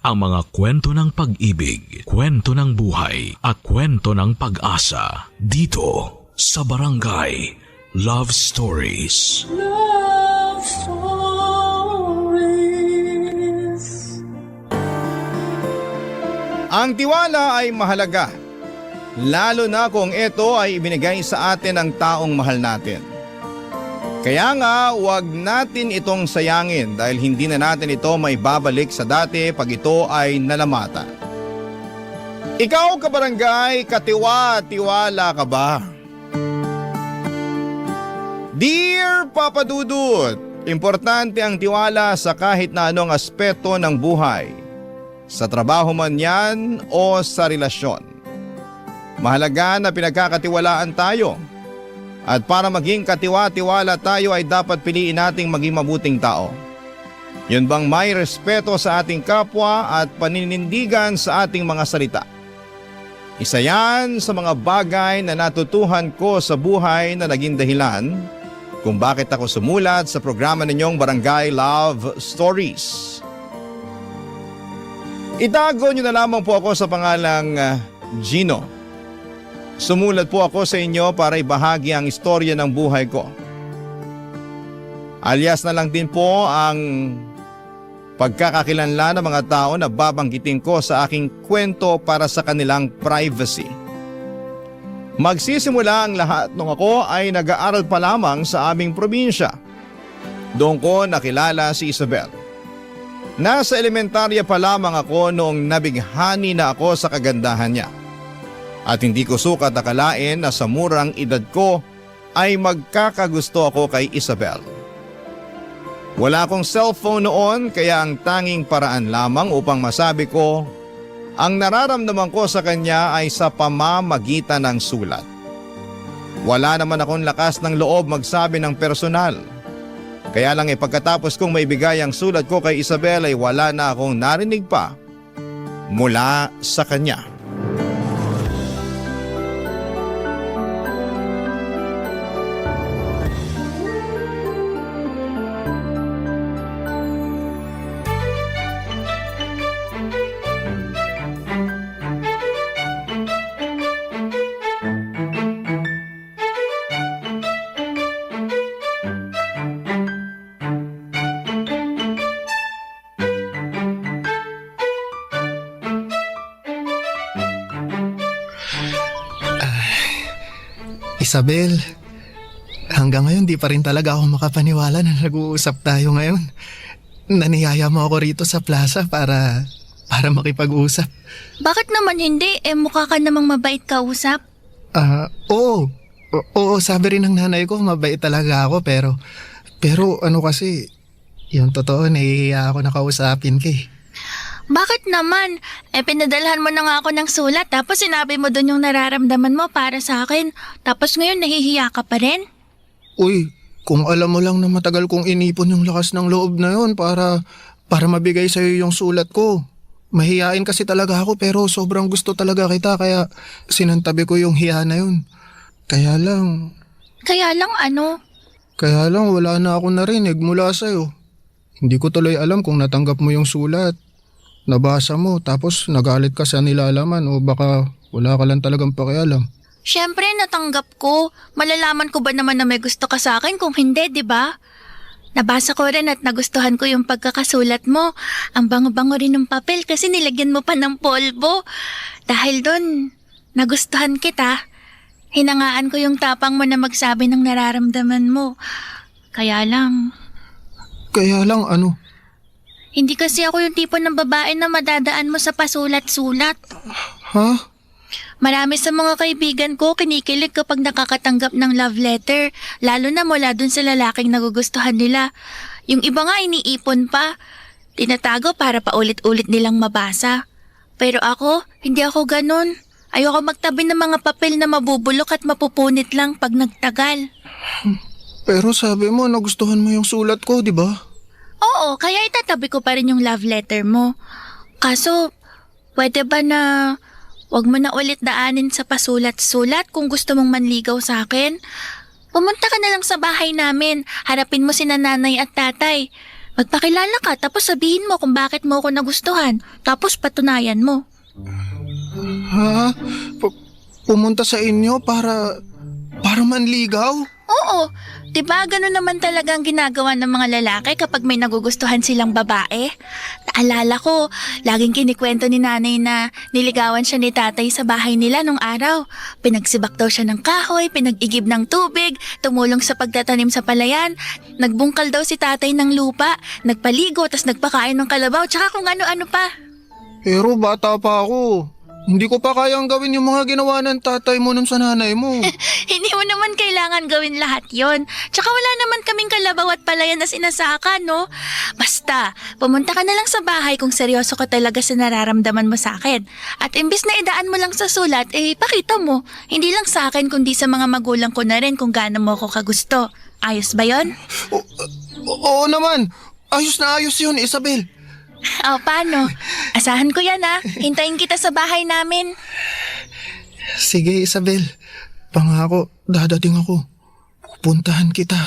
ang mga kwento ng pag-ibig, kwento ng buhay at kwento ng pag-asa dito sa Barangay Love Stories. Love Stories. Ang tiwala ay mahalaga, lalo na kung ito ay ibinigay sa atin ng taong mahal natin. Kaya nga, huwag natin itong sayangin dahil hindi na natin ito maibabalik sa dati pag ito ay nalamata. Ikaw, kabarangay, katiwa-tiwala ka ba? Dear Papa Dudut, importante ang tiwala sa kahit na anong aspeto ng buhay. Sa trabaho man yan o sa relasyon. Mahalaga na pinagkakatiwalaan tayo. At para maging katiwa-tiwala tayo ay dapat piliin nating maging mabuting tao. Yun bang may respeto sa ating kapwa at paninindigan sa ating mga salita. Isa yan sa mga bagay na natutuhan ko sa buhay na naging dahilan kung bakit ako sumulat sa programa ninyong Barangay Love Stories. Itago nyo na lamang po ako sa pangalang Gino. Sumulat po ako sa inyo para ibahagi ang istorya ng buhay ko. Alias na lang din po ang pagkakakilanlan ng mga tao na babanggitin ko sa aking kwento para sa kanilang privacy. Magsisimula ang lahat nung ako ay nag-aaral pa lamang sa aming probinsya. Doon ko nakilala si Isabel. Nasa elementarya pa lamang ako noong nabighani na ako sa kagandahan niya. At hindi ko sukat akalain na sa murang edad ko ay magkakagusto ako kay Isabel. Wala akong cellphone noon kaya ang tanging paraan lamang upang masabi ko ang nararamdaman ko sa kanya ay sa pamamagitan ng sulat. Wala naman akong lakas ng loob magsabi ng personal. Kaya lang pagkatapos kong maibigay ang sulat ko kay Isabel ay wala na akong narinig pa mula sa kanya. Isabel, hanggang ngayon di pa rin talaga ako makapaniwala na nag-uusap tayo ngayon. Naniyaya mo ako rito sa plaza para makipag-usap. Bakit naman hindi? Mukha ka namang mabait kausap. Oo. Oo, sabi rin ng nanay ko mabait talaga ako pero ano kasi, yung totoo nahihiya ako na kausapin ka eh. Bakit naman? Pinadalhan mo na nga ako ng sulat tapos sinabi mo doon yung nararamdaman mo para sa akin. Tapos ngayon nahihiya ka pa rin? Uy, kung alam mo lang na matagal kong inipon yung lakas ng loob na yun para mabigay sa'yo yung sulat ko. Mahihain kasi talaga ako pero sobrang gusto talaga kita kaya sinantabi ko yung hiya na yun. Kaya lang ano? Kaya lang wala na ako narinig mula sa'yo. Hindi ko tuloy alam kung natanggap mo yung sulat. Nabasa mo tapos nagalit ka sa nilalaman o baka wala ka lang talagang pakialam. Siyempre natanggap ko. Malalaman ko ba naman na may gusto ka sa akin kung hindi, di ba? Nabasa ko rin at nagustuhan ko yung pagkakasulat mo. Ang bango-bango rin ng papel kasi nilagyan mo pa ng polvo. Dahil doon, nagustuhan kita. Hinangaan ko yung tapang mo na magsabi ng nararamdaman mo. Kaya lang ano? Hindi kasi ako yung tipo ng babae na madadaan mo sa pasulat-sulat. Ha? Marami sa mga kaibigan ko kinikilig kapag nakakatanggap ng love letter, lalo na mula dun sa lalaking nagugustuhan nila. Yung iba nga iniipon pa, tinatago para paulit-ulit nilang mabasa. Pero ako, hindi ako ganun. Ayoko magtabi ng mga papel na mabubulok at mapupunit lang pag nagtagal. Pero sabi mo nagustuhan mo yung sulat ko, di ba? Oo, kaya itatabi ko pa rin yung love letter mo. Kaso, pwede ba na wag mo na ulit daanin sa pasulat-sulat kung gusto mong manligaw sa akin? Pumunta ka na lang sa bahay namin, harapin mo sina nanay at tatay. Magpakilala ka tapos sabihin mo kung bakit mo ako nagustuhan. Tapos patunayan mo. Ha? Pumunta sa inyo para manligaw? Oo, 'di ba ganun naman talaga ang ginagawa ng mga lalaki kapag may nagugustuhan silang babae? Naalala ko, laging kinikwento ni nanay na niligawan siya ni tatay sa bahay nila nung araw. Pinagsibak daw siya ng kahoy, pinag-igib ng tubig, tumulong sa pagtatanim sa palayan, nagbungkal daw si tatay ng lupa, nagpaligo, tas nagpakain ng kalabaw, tsaka kung ano-ano pa. Pero bata pa ako. Hindi ko pa kayang gawin yung mga ginawa ng tatay mo nun sa nanay mo. Hindi mo naman kailangan gawin lahat yon. Tsaka wala naman kaming kalabaw at palayan na sinasaka, no? Basta, pumunta ka na lang sa bahay kung seryoso ka talaga sa nararamdaman mo sa akin. At imbis na idaan mo lang sa sulat, pakita mo. Hindi lang sa akin kundi sa mga magulang ko na rin kung gaano mo ako kagusto. Ayos ba yon? Oo naman. Ayos na ayos yun, Isabel. O, paano? Asahan ko yan, ha? Hintayin kita sa bahay namin. Sige, Isabel. Pangako, dadating ako. Pupuntahan kita.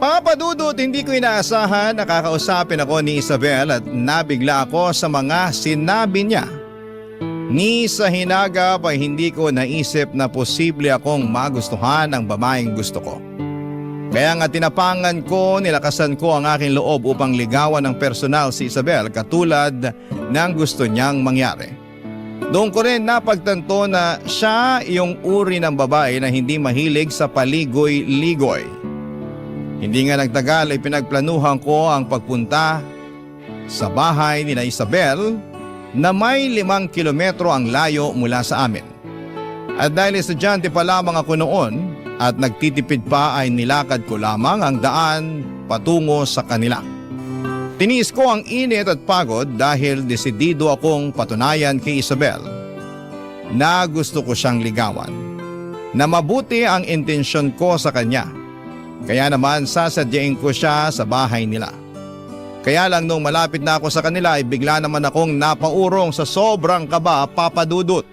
Papadudot, hindi ko inaasahan na kakausapin ako ni Isabel at nabigla ako sa mga sinabi niya. Ni sa hinagap ay hindi ko naisip na posible akong magustuhan ang babaeng gusto ko. Kaya nga tinapangan ko, nilakasan ko ang aking loob upang ligawan ng personal si Isabel katulad ng gusto niyang mangyari. Doon ko rin napagtanto na siya yung uri ng babae na hindi mahilig sa paligoy-ligoy. Hindi nga nagtagal ay pinagplanuhan ko ang pagpunta sa bahay ni Isabel na may 5 kilometro ang layo mula sa amin. At dahil estudyante pa lamang ako noon at nagtitipid pa ay nilakad ko lamang ang daan patungo sa kanila. Tiniis ko ang init at pagod dahil desidido akong patunayan kay Isabel na gusto ko siyang ligawan, na mabuti ang intensyon ko sa kanya. Kaya naman sasadyain ko siya sa bahay nila. Kaya lang nung malapit na ako sa kanila ay bigla naman akong napaurong sa sobrang kaba, Papadudot.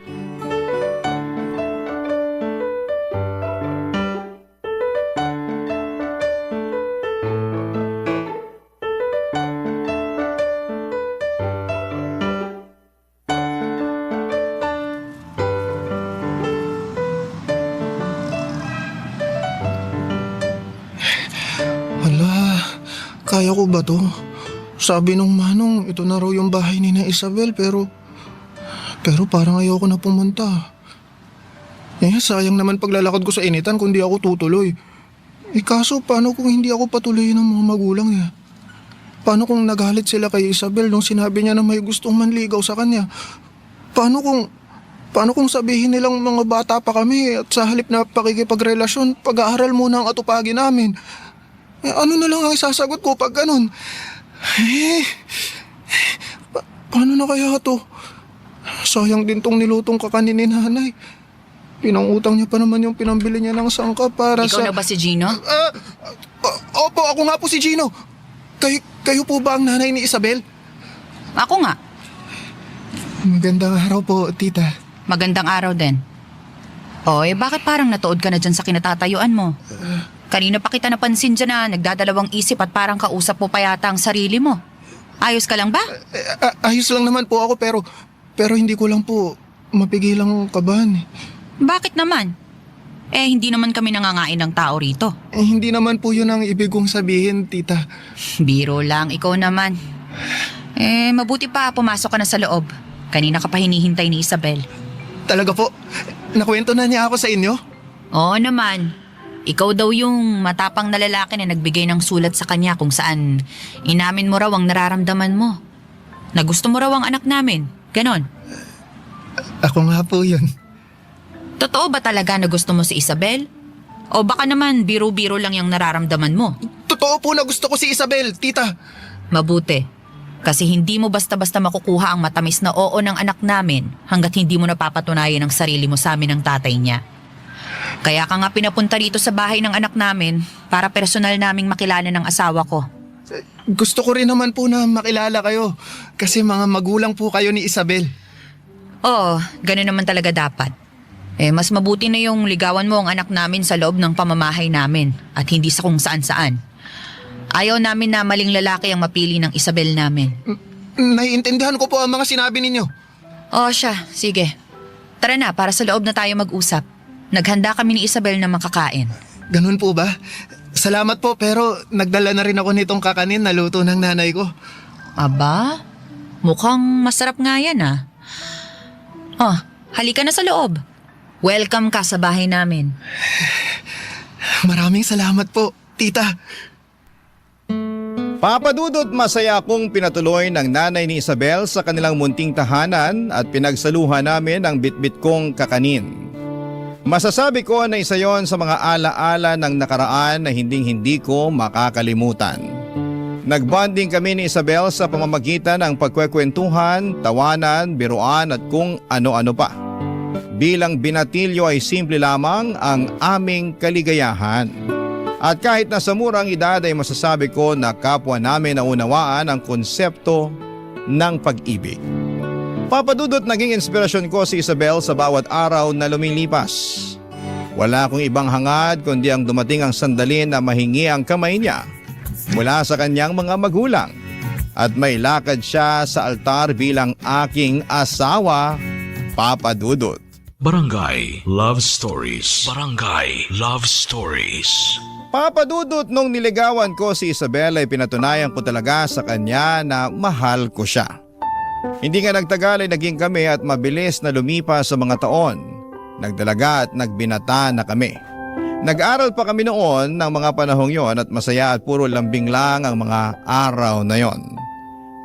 Hala, kaya ko ba to? Sabi nung manong, ito na raw yung bahay ni na Isabel pero parang ayoko na pumunta. Sayang naman paglalakad ko sa initan kung di ako tutuloy. Kaso paano kung hindi ako patuloy ng mga magulang niya? Paano kung nagalit sila kay Isabel nung sinabi niya na may gustong manligaw sa kanya? Paano kung sabihin nilang mga bata pa kami at sa halip na pakikipagrelasyon, pag-aaral muna ang atupagin namin? Ano na lang ang isasagot ko pag ganun? Paano na kaya to? Sayang din tong nilutong kakanin ni nanay. Pinangutang niya pa naman yung pinambili niya ng sangka para Ikaw na ba si Gino? Opo, ako nga po si Gino. Kayo po ba ang nanay ni Isabel? Ako nga. Magandang araw po, tita. Magandang araw din. Bakit parang natuod ka na dyan sa kinatatayuan mo? Kanina pa kita napansin dyan na nagdadalawang isip at parang kausap mo pa yata ang sarili mo. Ayos ka lang ba? Ayos lang naman po ako pero hindi ko lang po mapigilang kabahan. Bakit naman? Hindi naman kami nangangain ng tao rito. Hindi naman po yun ang ibig kong sabihin, tita. Biro lang, ikaw naman. Mabuti pa pumasok ka na sa loob. Kanina ka pa hinihintay ni Isabel. Talaga po? Nakwento na niya ako sa inyo? Oo naman. Ikaw daw yung matapang na lalaki na nagbigay ng sulat sa kanya kung saan inamin mo raw ang nararamdaman mo. Na gusto mo raw ang anak namin. Ganon. Ako nga po yun. Totoo ba talaga na gusto mo si Isabel? O baka naman biro-biro lang yung nararamdaman mo? Totoo po na gusto ko si Isabel, tita. Mabuti. Kasi hindi mo basta-basta makukuha ang matamis na oo ng anak namin hanggat hindi mo napapatunayan ang sarili mo sa amin ng tatay niya. Kaya ka nga pinapunta rito sa bahay ng anak namin para personal naming makilala ng asawa ko. Gusto ko rin naman po na makilala kayo kasi mga magulang po kayo ni Isabel. Oo, ganun naman talaga dapat. Mas mabuti na yung ligawan mo ang anak namin sa loob ng pamamahay namin at hindi sa kung saan-saan. Ayaw namin na maling lalaki ang mapili ng Isabel namin. Naiintindihan ko po ang mga sinabi ninyo. O siya, sige. Tara na, para sa loob na tayo mag-usap. Naghanda kami ni Isabel na makakain. Ganun po ba? Salamat po, pero nagdala na rin ako nitong kakanin na luto ng nanay ko. Aba, mukhang masarap nga yan ah. Oh, halika na sa loob. Welcome ka sa bahay namin. Maraming salamat po, tita. Papa Dudut, masaya akong pinatuloy ng nanay ni Isabel sa kanilang munting tahanan at pinagsaluhan namin ang bitbit kong kakanin. Masasabi ko na isa yon sa mga alaala ng nakaraan na hinding-hindi ko makakalimutan. Nagbonding kami ni Isabel sa pamamagitan ng pagkwekwentuhan, tawanan, biruan at kung ano-ano pa. Bilang binatilyo ay simple lamang ang aming kaligayahan. At kahit nasa murang edad ay masasabi ko na kapwa namin naunawaan ang konsepto ng pag-ibig. Papadudot, naging inspirasyon ko si Isabel sa bawat araw na lumilipas. Wala akong ibang hangad kundi ang dumating ang sandali na mahingi ang kamay niya mula sa kanyang mga magulang at may lakad siya sa altar bilang aking asawa, Papa Dudut. Barangay Love Stories. Barangay Love Stories. Papa Dudut, nung niligawan ko si Isabel ay pinatunayan ko talaga sa kanya na mahal ko siya. Hindi nga nagtagal ay naging kami at mabilis na lumipas sa mga taon. Nagdalaga at nagbinata na kami. Nag-aral pa kami noon ng mga panahong yon at masaya at puro lambing lang ang mga araw na yon.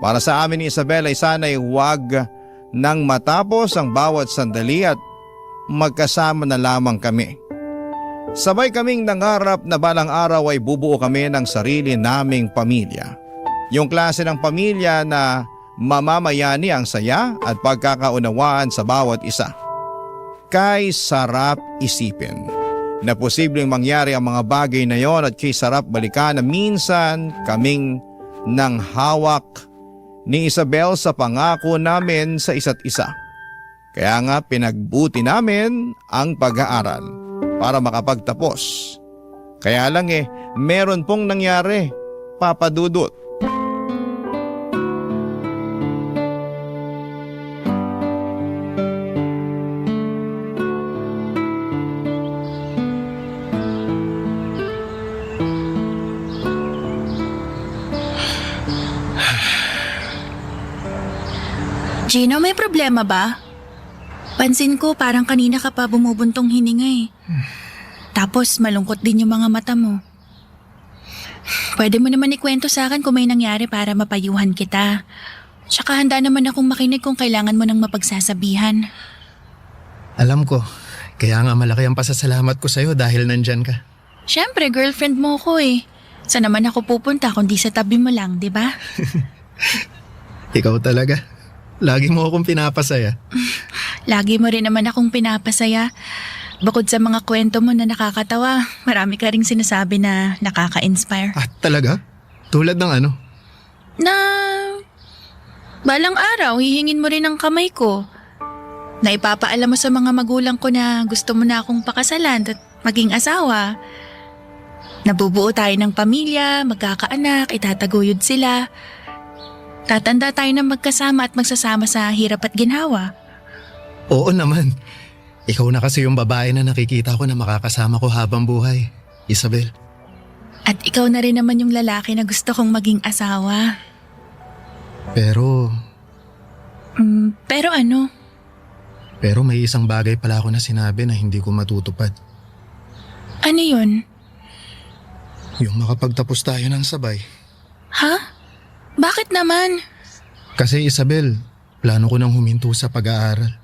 Para sa amin ni Isabel ay sana'y huwag nang matapos ang bawat sandali at magkasama na lamang kami. Sabay kaming nangarap na balang araw ay bubuo kami ng sarili naming pamilya. Yung klase ng pamilya na mamamayani ang saya at pagkakaunawaan sa bawat isa. Kay sarap isipin na posibleng mangyari ang mga bagay na yon at kay sarap balikan na minsan kaming nang hawak ni Isabel sa pangako namin sa isa't isa. Kaya nga pinagbuti namin ang pag-aaral para makapagtapos. Kaya lang meron pong nangyari, Papa Dudut. Gino, may problema ba? Pansin ko parang kanina ka pa bumubuntong hininga eh. Tapos malungkot din yung mga mata mo. Pwede mo naman ikwento sa akin kung may nangyari para mapayuhan kita. Tsaka handa naman akong makinig kung kailangan mo ng mapagsasabihan. Alam ko, kaya nga malaki ang pasasalamat ko sa'yo dahil nandyan ka. Siyempre, girlfriend mo ko eh. Saan naman ako pupunta kundi sa tabi mo lang, di ba? Ikaw talaga. Lagi mo akong pinapasaya. Lagi mo rin naman akong pinapasaya. Bukod sa mga kwento mo na nakakatawa, marami ka ring sinasabi na nakaka-inspire. Ah, talaga? Tulad ng ano? Na balang araw, hihingin mo rin ang kamay ko. Na ipapaalam mo sa mga magulang ko na gusto mo na akong pakasalan at maging asawa. Nabubuo tayo ng pamilya, magkakaanak, itataguyod sila. Tatanda tayo na magkasama at magsasama sa hirap at ginhawa. Oo naman. Ikaw na kasi yung babae na nakikita ko na makakasama ko habang buhay, Isabel. At ikaw na rin naman yung lalaki na gusto kong maging asawa. Pero Pero ano? Pero may isang bagay pala ako na sinabi na hindi ko matutupad. Ano yun? Yung makapagtapos tayo ng sabay. Ha? Bakit naman? Kasi Isabel, plano ko nang huminto sa pag-aaral.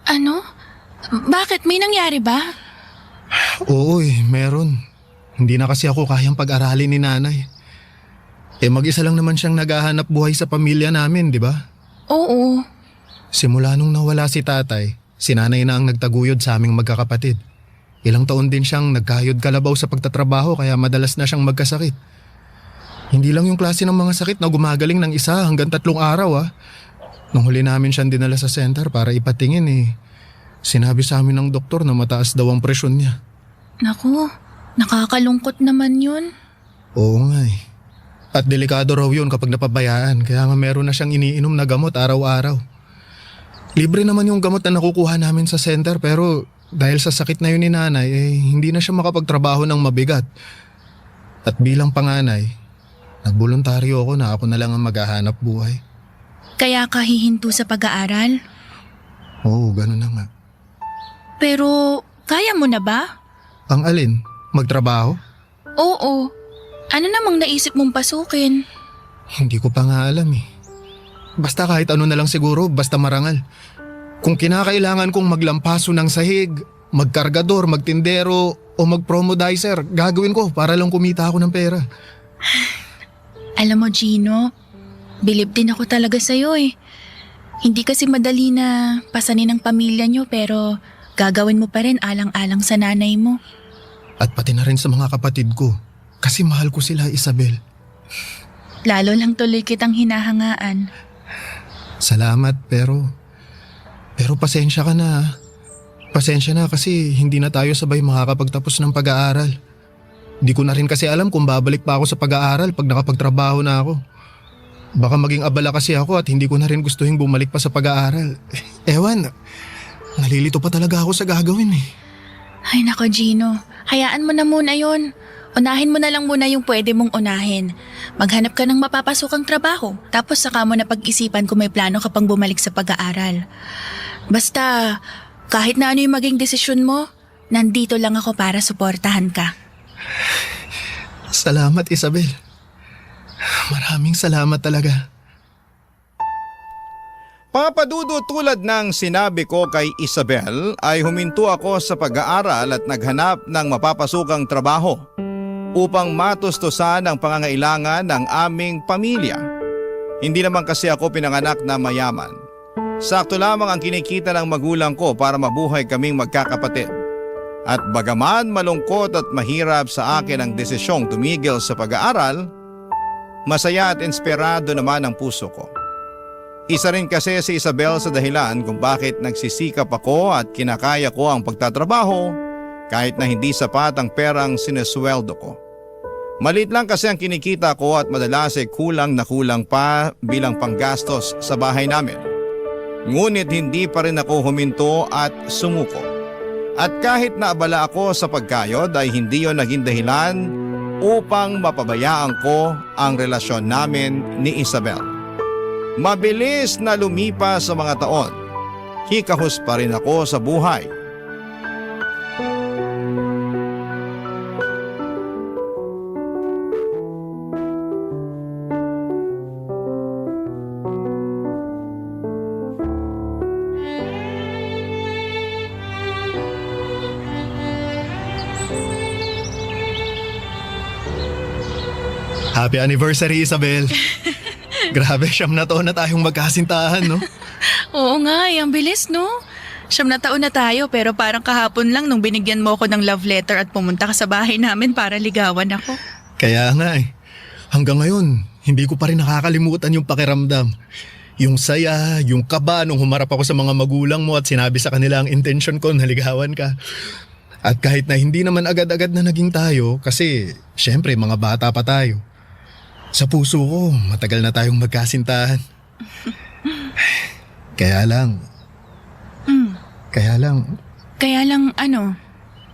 Ano? Bakit? May nangyari ba? Oo meron. Hindi na kasi ako kayang pag-aralin ni nanay. Mag-isa lang naman siyang naghahanap buhay sa pamilya namin, di ba? Oo. Simula nung nawala si tatay, si nanay na ang nagtaguyod sa aming magkakapatid. Ilang taon din siyang nagkayod kalabaw sa pagtatrabaho kaya madalas na siyang magkasakit. Hindi lang yung klase ng mga sakit na gumagaling ng 1 hanggang 3 araw Nung huli namin siyang dinala sa center para ipatingin Sinabi sa amin ng doktor na mataas daw ang presyon niya. Naku, nakakalungkot naman yun. Oo nga eh. At delikado raw yun kapag napabayaan, kaya nga meron na siyang iniinom na gamot araw-araw. Libre naman yung gamot na nakukuha namin sa center, pero dahil sa sakit na yun ni nanay, hindi na siya makapagtrabaho ng mabigat. At bilang panganay, nagboluntaryo ako na ako na lang ang maghahanap buhay. Kaya ka hihinto sa pag-aaral? Oo, ganun na nga. Pero kaya mo na ba? Ang alin? Magtrabaho? Oo. Ano namang naisip mong pasukin? Hindi ko pa nga alam eh. Basta kahit ano na lang siguro, basta marangal. Kung kinakailangan kong maglampaso ng sahig, magkargador, magtindero o magpromodizer, gagawin ko para lang kumita ako ng pera. Alam mo, Gino, bilib din ako talaga sa'yo eh. Hindi kasi madali na pasanin ng pamilya nyo pero gagawin mo pa rin alang-alang sa nanay mo. At pati na rin sa mga kapatid ko. Kasi mahal ko sila, Isabel. Lalo lang tuloy kitang hinahangaan. Salamat pero pasensya ka na. Pasensya na kasi hindi na tayo sabay makakapagtapos ng pag-aaral. Di ko na rin kasi alam kung babalik pa ako sa pag-aaral pag nakapagtrabaho na ako. Baka maging abala kasi ako at hindi ko na rin gustuhin bumalik pa sa pag-aaral. Ewan, nalilito pa talaga ako sa gagawin eh. Ay nako, Gino. Hayaan mo na muna yon. Unahin mo na lang muna yung pwede mong unahin. Maghanap ka ng mapapasukang trabaho. Tapos saka mo na pag-isipan kung may plano ka pang bumalik sa pag-aaral. Basta, kahit na ano yung maging desisyon mo, nandito lang ako para suportahan ka. Salamat, Isabel. Maraming salamat talaga. Papadudo tulad ng sinabi ko kay Isabel ay huminto ako sa pag-aaral at naghanap ng mapapasukang trabaho upang matustusan ang pangangailangan ng aming pamilya. Hindi naman kasi ako pinanganak na mayaman. Sakto lamang ang kinikita ng magulang ko para mabuhay kaming magkakapatid. At bagaman malungkot at mahirap sa akin ang desisyong tumigil sa pag-aaral, masaya at inspirado naman ang puso ko. Isa rin kasi si Isabel sa dahilan kung bakit nagsisikap ako at kinakaya ko ang pagtatrabaho kahit na hindi sapat ang perang sinesweldo ko. Maliit lang kasi ang kinikita ko at madalas ay kulang na kulang pa bilang panggastos sa bahay namin. Ngunit hindi pa rin ako huminto at sumuko. At kahit naabala ako sa pagkayod ay hindi yon naging dahilan upang mapabayaan ko ang relasyon namin ni Isabel. Mabilis na lumipas sa mga taon, hikahos pa rin ako sa buhay. Happy anniversary, Isabel. Grabe, 9 na taon na tayong magkasintahan, no? Oo nga, ang bilis no? 9 na taon na tayo pero parang kahapon lang nung binigyan mo ako ng love letter at pumunta ka sa bahay namin para ligawan ako. Kaya nga eh. Hanggang ngayon, hindi ko pa rin nakakalimutan yung pakiramdam. Yung saya, yung kaba nung humarap ako sa mga magulang mo at sinabi sa kanila ang intention ko na ligawan ka. At kahit na hindi naman agad-agad na naging tayo kasi syempre mga bata pa tayo. Sa puso ko, matagal na tayong magkasintahan. Kaya lang. Kaya lang ano?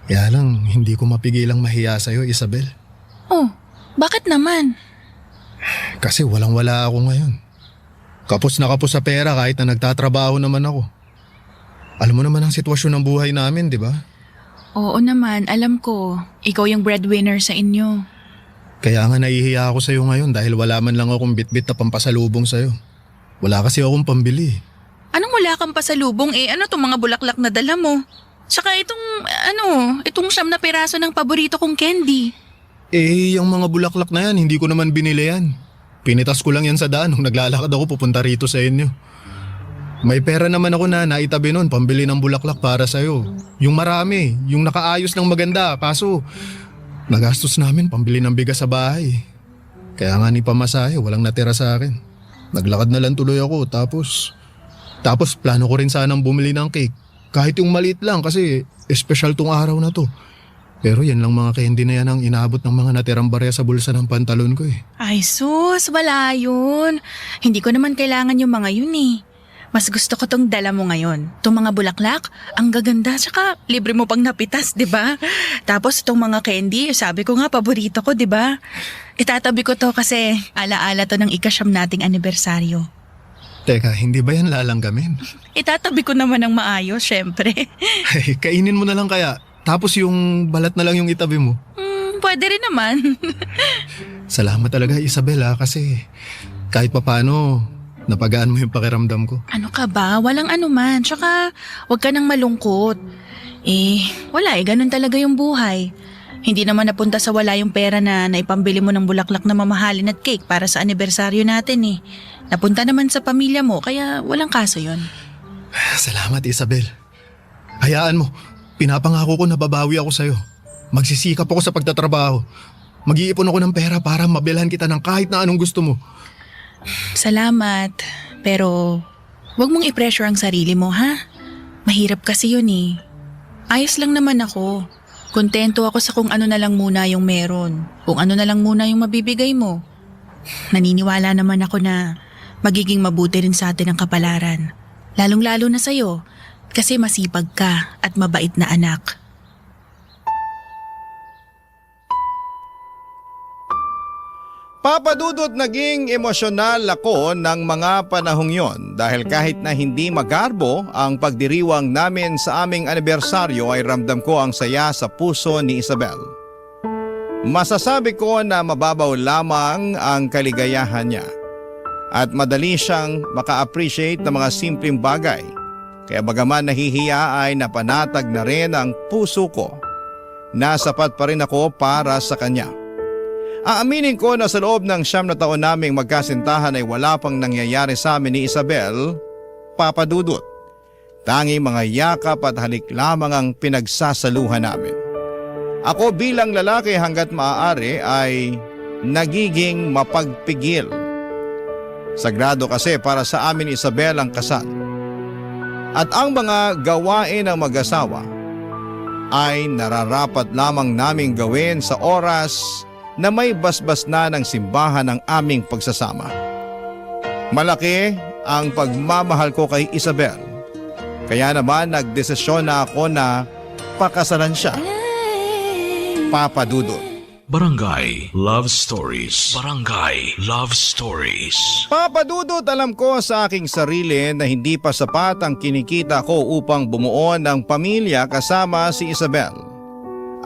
Kaya lang hindi ko mapigilang mahiya sa'yo, Isabel. Oh, bakit naman? Kasi walang-wala ako ngayon. Kapos na kapos sa pera kahit na nagtatrabaho naman ako. Alam mo naman ang sitwasyon ng buhay namin, di ba? Oo naman, alam ko. Ikaw yung breadwinner sa inyo. Kaya nga nahihiya ako sa'yo ngayon dahil wala man lang akong bitbit na pampasalubong sa'yo. Wala kasi akong pambili. Anong wala kang pasalubong eh? Ano tong mga bulaklak na dala mo? Tsaka itong 9 na piraso ng paborito kong candy. Yung mga bulaklak na yan, hindi ko naman binili yan. Pinitas ko lang yan sa daan nung naglalakad ako pupunta rito sa inyo. May pera naman ako na naitabi nun, pambili ng bulaklak para sa'yo. Yung marami, yung nakaayos ng maganda, kaso nagastos namin pambili ng bigas sa bahay. Kaya nga ni pamasahe, walang natira sa akin. Naglakad na lang tuloy ako tapos plano ko rin sanang bumili ng cake. Kahit yung maliit lang kasi espesyal tong araw na to. Pero yan lang mga candy na yan ang inaabot ng mga natirang barya sa bulsa ng pantalon ko eh. Ay sus, wala yun. Hindi ko naman kailangan yung mga yun eh. Mas gusto ko tong dala mo ngayon. Itong mga bulaklak, ang gaganda. Tsaka libre mo pang napitas, di ba? Tapos itong mga candy, sabi ko nga paborito ko, di ba? Itatabi ko to kasi alaala to ng ikasyam nating anibersaryo. Teka, hindi ba yan lalanggamin? Itatabi ko naman ng maayos, syempre. Ay, kainin mo na lang kaya. Tapos yung balat na lang yung itabi mo. Pwede rin naman. Salamat talaga Isabel kasi kahit papano napagaan mo yung pakiramdam ko. Ano ka ba? Walang anuman. Tsaka huwag ka nang malungkot. Wala ganun talaga yung buhay. Hindi naman napunta sa wala yung pera na naipambili mo ng bulaklak na mamahalin at cake para sa anibersaryo natin eh. Napunta naman sa pamilya mo kaya walang kaso yon. Salamat Isabel. Hayaan mo, pinapangako ko na babawi ako sa'yo. Magsisikap ako sa pagtatrabaho. Mag-iipon ako ng pera para mabilhan kita ng kahit na anong gusto mo. Salamat. Pero huwag mong i-pressure ang sarili mo ha. Mahirap kasi yun eh. Ayos lang naman ako. Kontento ako sa kung ano na lang muna yung meron. Kung ano na lang muna yung mabibigay mo. Naniniwala naman ako na magiging mabuti rin sa atin ang kapalaran. Lalong-lalo na sa'yo kasi masipag ka at mabait na anak. Papa Dudut, naging emosyonal ako ng mga panahong yon dahil kahit na hindi magarbo ang pagdiriwang namin sa aming anibersaryo ay ramdam ko ang saya sa puso ni Isabel. Masasabi ko na mababaw lamang ang kaligayahan niya at madali siyang maka-appreciate ng mga simpleng bagay. Kaya bagaman nahihiya ay napanatag na rin ang puso ko na sapat pa rin ako para sa kanya. Aaminin ko na sa loob ng 9 na taon naming magkasintahan ay wala pang nangyayari sa amin ni Isabel, Papa Dudut. Tanging mga yakap at halik lamang ang pinagsasaluhan namin. Ako bilang lalaki hanggat maaari ay nagiging mapagpigil. Sagrado kasi para sa amin Isabel ang kasal. At ang mga gawain ng mag-asawa ay nararapat lamang naming gawin sa oras na may basbas na ng simbahan ng aming pagsasama. Malaki ang pagmamahal ko kay Isabel. Kaya naman nagdesisyon na ako na pakasalan siya. Papa Dudut. Barangay Love Stories. Barangay Love Stories. Papa Dudut, alam ko sa aking sarili na hindi pa sapat ang kinikita ko upang bumuo ng pamilya kasama si Isabel.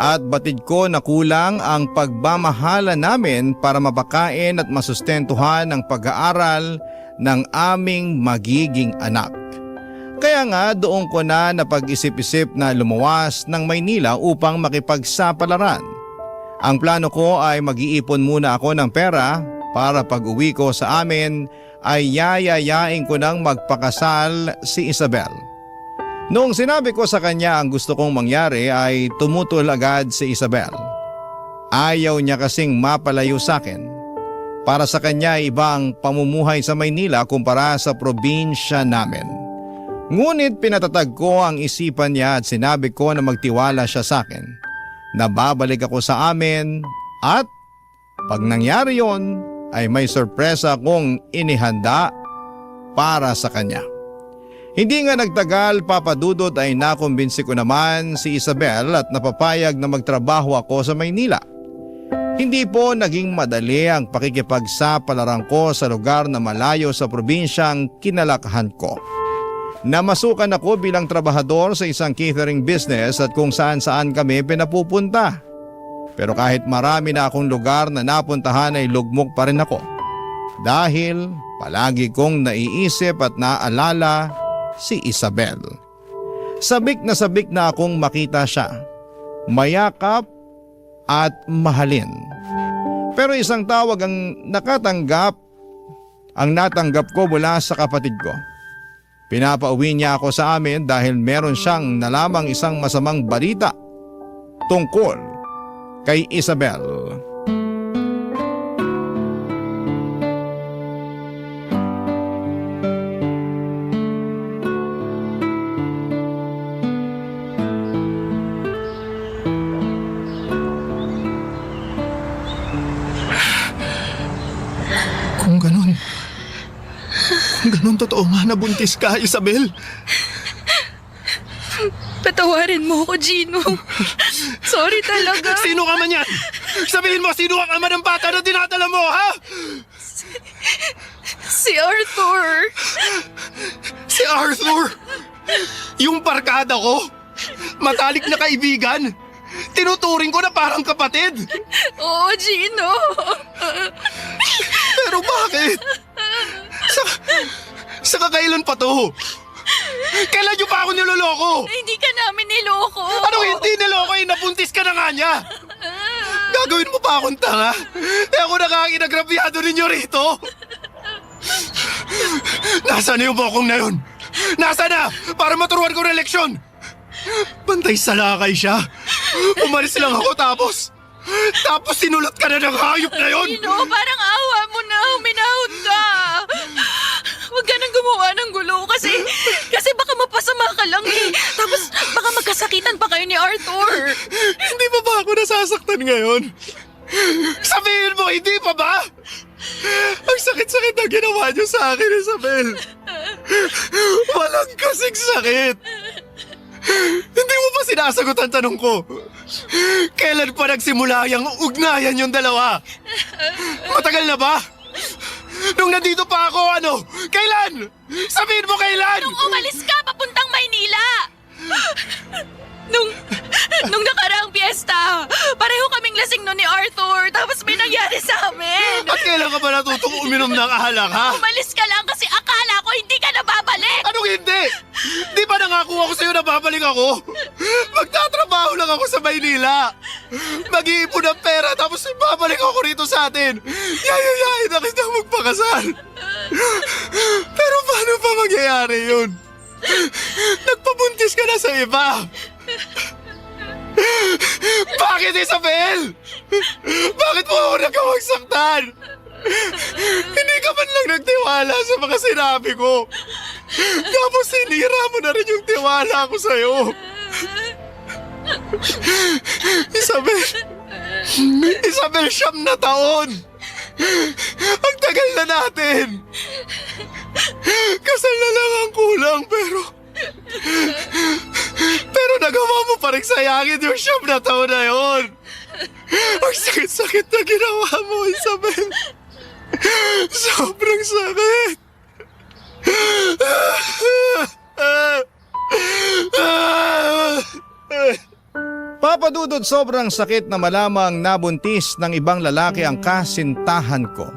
At batid ko na kulang ang pagmamahala namin para mapakain at masustentuhan ang pag-aaral ng aming magiging anak. Kaya nga doon ko na napag-isip-isip na lumuwas ng Maynila upang makipagsapalaran. Ang plano ko ay mag-iipon muna ako ng pera para pag-uwi ko sa amin ay yayayain ko nang magpakasal si Isabel. Noong sinabi ko sa kanya ang gusto kong mangyari ay tumutol agad si Isabel. Ayaw niya kasing mapalayo sa akin. Para sa kanya iba ang pamumuhay sa Maynila kumpara sa probinsya namin. Ngunit pinatatag ko ang isipan niya at sinabi ko na magtiwala siya sa akin. Na babalik ako sa amin at pag nangyari yon ay may sorpresa akong inihanda para sa kanya. Hindi nga nagtagal, Papa Dudut, ay nakumbinsi ko naman si Isabel at napapayag na magtrabaho ako sa Maynila. Hindi po naging madali ang pakikipagsapalaran ko sa lugar na malayo sa probinsyang kinalakahan ko. Namasukan ako bilang trabahador sa isang catering business at kung saan-saan kami pinapupunta. Pero kahit marami na akong lugar na napuntahan ay lugmok pa rin ako. Dahil palagi kong naiisip at naalala si Isabel. Sabik na akong makita siya, mayakap at mahalin. Pero isang tawag ang natanggap ko mula sa kapatid ko. Pinapauwi niya ako sa amin dahil meron siyang nalamang isang masamang balita tungkol kay Isabel. Kung ganun totoo nga na buntis ka, Isabel. Patawarin mo ako, Gino. Sorry talaga. Sino ka man yan? Sabihin mo, sino ang ama ng bata na dinadala mo, ha? Si Arthur. Si Arthur? Yung barkada ko? Matalik na kaibigan? Tinuturing ko na parang kapatid. Oo, Gino. Pero bakit? Sa kakailan pa to? Kailan niyo pa ako niloloko? Hindi ka namin niloko. Anong hindi niloko eh? Nabuntis ka na nga niya. Gagawin mo pa akong tanga? Ako na nga ang inagrabyado ninyo rito. Nasaan na yung bokong na yun? Nasaan na? Para maturuan ko ng leksyon. Bantay sa lakay siya. Umalis lang ako tapos sinulot ka na ng hayop na yun. Gino, parang awa mo na. Huminahon ka. Huwag ka nang gumawa ng gulo kasi baka mapasama ka lang eh. Tapos baka magkasakitan pa kayo ni Arthur. Hindi pa ba ako nasasaktan ngayon? Sabihin mo, hindi pa ba? Ang sakit-sakit na ginawa niyo sa akin, Isabel. Walang kasing sakit. Hindi mo pa sinasagot ang tanong ko. Kailan pa nagsimula yung ugnayan yung dalawa? Matagal na ba? Nung nandito pa ako, ano? Kailan? Sabihin mo kailan? Nung umalis ka papuntang Maynila. Nung nakaraang piyesta, pareho kaming lasing nun ni Arthur, tapos may nangyari sa amin. At kailan ka ba natutong uminom ng alak, ha? Umalis ka lang kasi akala ko hindi ka na babalik. Anong hindi? Di ba nangako ako sa'yo na babalik ako? Magtatrabaho lang ako sa Maynila. Mag-iipon ng pera tapos babalik ako rito sa atin. Yayayain na kita magpakasal. Pero paano pa mangyayari yun? Nagpabuntis ka na sa iba. Bakit, Isabel? Bakit mo ako nagkawagsaktan? Hindi ka man lang nagtiwala sa mga sinabi ko. Tapos sinira mo na rin yung tiwala ko sa'yo. Isabel, 9 na taon. Ang tagal na natin. Kasal na lang ang kulang pero nagawa mo pa rin sayangin yung 9 na taon na yun. Ang sakit-sakit na ginawa mo, Isabel. Sobrang sakit. Papadudod, sobrang sakit na malamang nabuntis ng ibang lalaki ang kasintahan ko.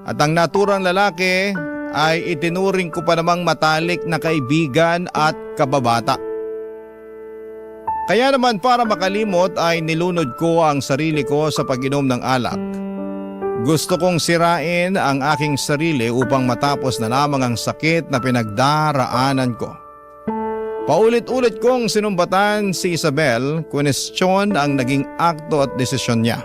At ang naturang lalaki ay itinuring ko pa namang matalik na kaibigan at kababata. Kaya naman para makalimot ay nilunod ko ang sarili ko sa pag-inom ng alak. Gusto kong sirain ang aking sarili upang matapos na lamang ang sakit na pinagdaraanan ko. Paulit-ulit kong sinumbatan si Isabel, kwestiyon ang naging akto at desisyon niya.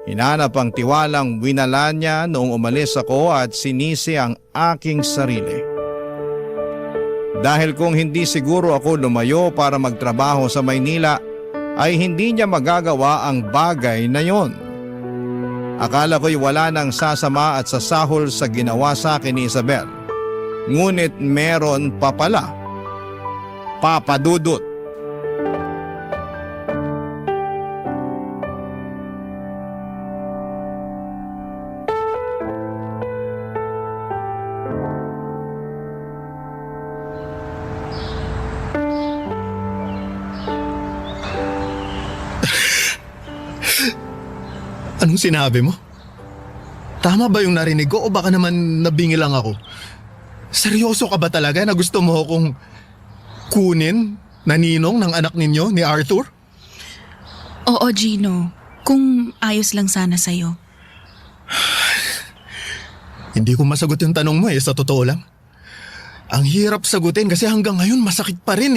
Hinanap ang tiwalang winala niya noong umalis ako at sinisi ang aking sarili. Dahil kung hindi siguro ako lumayo para magtrabaho sa Maynila, ay hindi niya magagawa ang bagay na yon. Akala ko'y wala nang sasama at sasahol sa ginawa sa akin ni Isabel. Ngunit meron pa pala. Papadudot. Anong sinabi mo? Tama ba yung narinig ko o baka naman nabingi lang ako? Seryoso ka ba talaga na gusto mo akong kunin na ninong ng anak ninyo ni Arthur? Oo, Gino. Kung ayos lang sana sa'yo. Hindi ko masagot yung tanong mo sa totoo lang. Ang hirap sagutin kasi hanggang ngayon masakit pa rin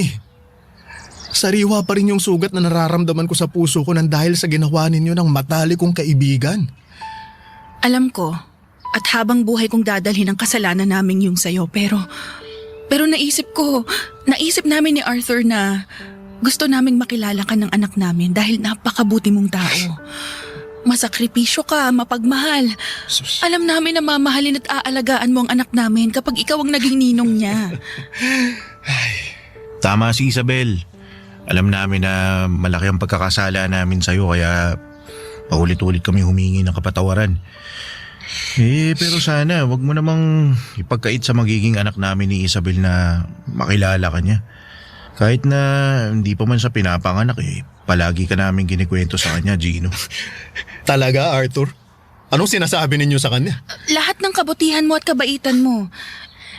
Sariwa pa rin yung sugat na nararamdaman ko sa puso ko nang dahil sa ginawa ninyo ng matalik kong kaibigan. Alam ko, at habang buhay kong dadalhin ang kasalanan namin yung sa'yo, pero naisip namin ni Arthur na gusto naming makilala ka ng anak namin dahil napakabuti mong tao. masakripisyo ka, mapagmahal. Alam namin na mamahalin at aalagaan mo ang anak namin kapag ikaw ang naging ninong niya. Tama si Isabel. Alam namin na malaki ang pagkakasala namin sa'yo kaya paulit-ulit kami humingi ng kapatawaran. Pero sana wag mo namang ipagkait sa magiging anak namin ni Isabel na makilala ka niya. Kahit na hindi pa man siya pinapanganak palagi ka namin kinikwento sa kanya, Gino. Talaga, Arthur? Anong sinasabi ninyo sa kanya? Lahat ng kabutihan mo at kabaitan mo.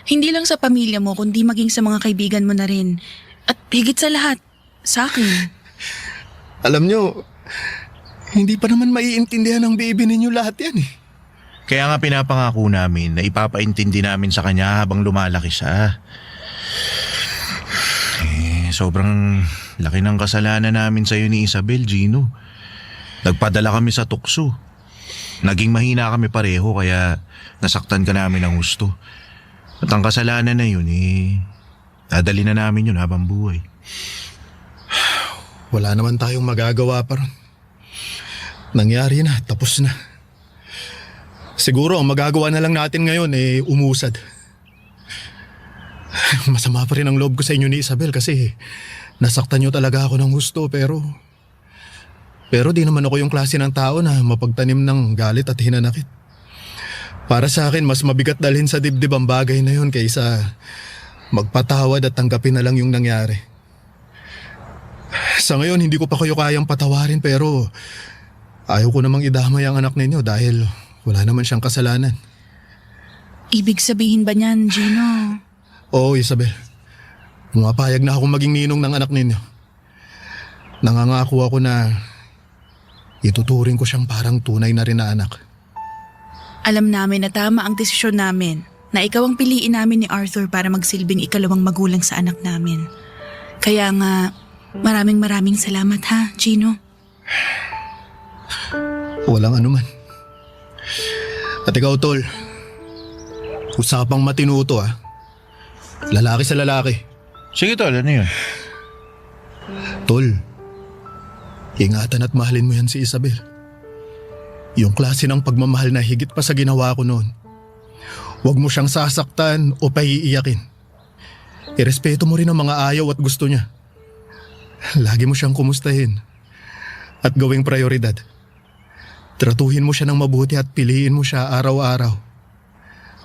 Hindi lang sa pamilya mo, kundi maging sa mga kaibigan mo na rin. At higit sa lahat, sa akin. Alam nyo, hindi pa naman maiintindihan ng baby ninyo lahat yan eh. Kaya nga pinapangako namin na ipapaintindi namin sa kanya habang lumalaki siya. Sobrang laki ng kasalanan namin sa'yo ni Isabel, Gino. Nagpadala kami sa tukso. Naging mahina kami pareho kaya nasaktan ka namin ng gusto. At ang kasalanan na yun dadali na namin yun habang buhay. Wala naman tayong magagawa pa ron. Nangyari na, tapos na. Siguro ang magagawa na lang natin ngayon umusad. Masama pa rin ang loob ko sa inyo ni Isabel kasi nasaktan nyo talaga ako ng gusto pero di naman ako yung klase ng tao na mapagtanim ng galit at hinanakit. Para sa akin, mas mabigat dalhin sa dibdib ang bagay na yun kaysa magpatawad at tanggapin na lang yung nangyari. Sa ngayon, hindi ko pa kayo kayang patawarin pero ayaw ko namang idamay ang anak ninyo dahil wala naman siyang kasalanan. Ibig sabihin ba niyan, Gino? Oo, Isabel. Pumapayag na akong maging ninong ng anak ninyo. Nangangako ako na ituturing ko siyang parang tunay na rin na anak. Alam namin na tama ang desisyon namin na ikaw ang piliin namin ni Arthur para magsilbing ikalawang magulang sa anak namin. Kaya nga, maraming salamat ha, Gino. Walang anuman. At ikaw, Tol, usapang matinuto ha. Lalaki sa lalaki. Sige tol, ano yun? Tol, ingatan at mahalin mo yan si Isabel. Yung klase ng pagmamahal na higit pa sa ginawa ko noon. Huwag mo siyang sasaktan o paiiyakin. Irespeto mo rin ang mga ayaw at gusto niya. Lagi mo siyang kumustahin at gawing prioridad. Tratuhin mo siya ng mabuti at piliin mo siya araw-araw.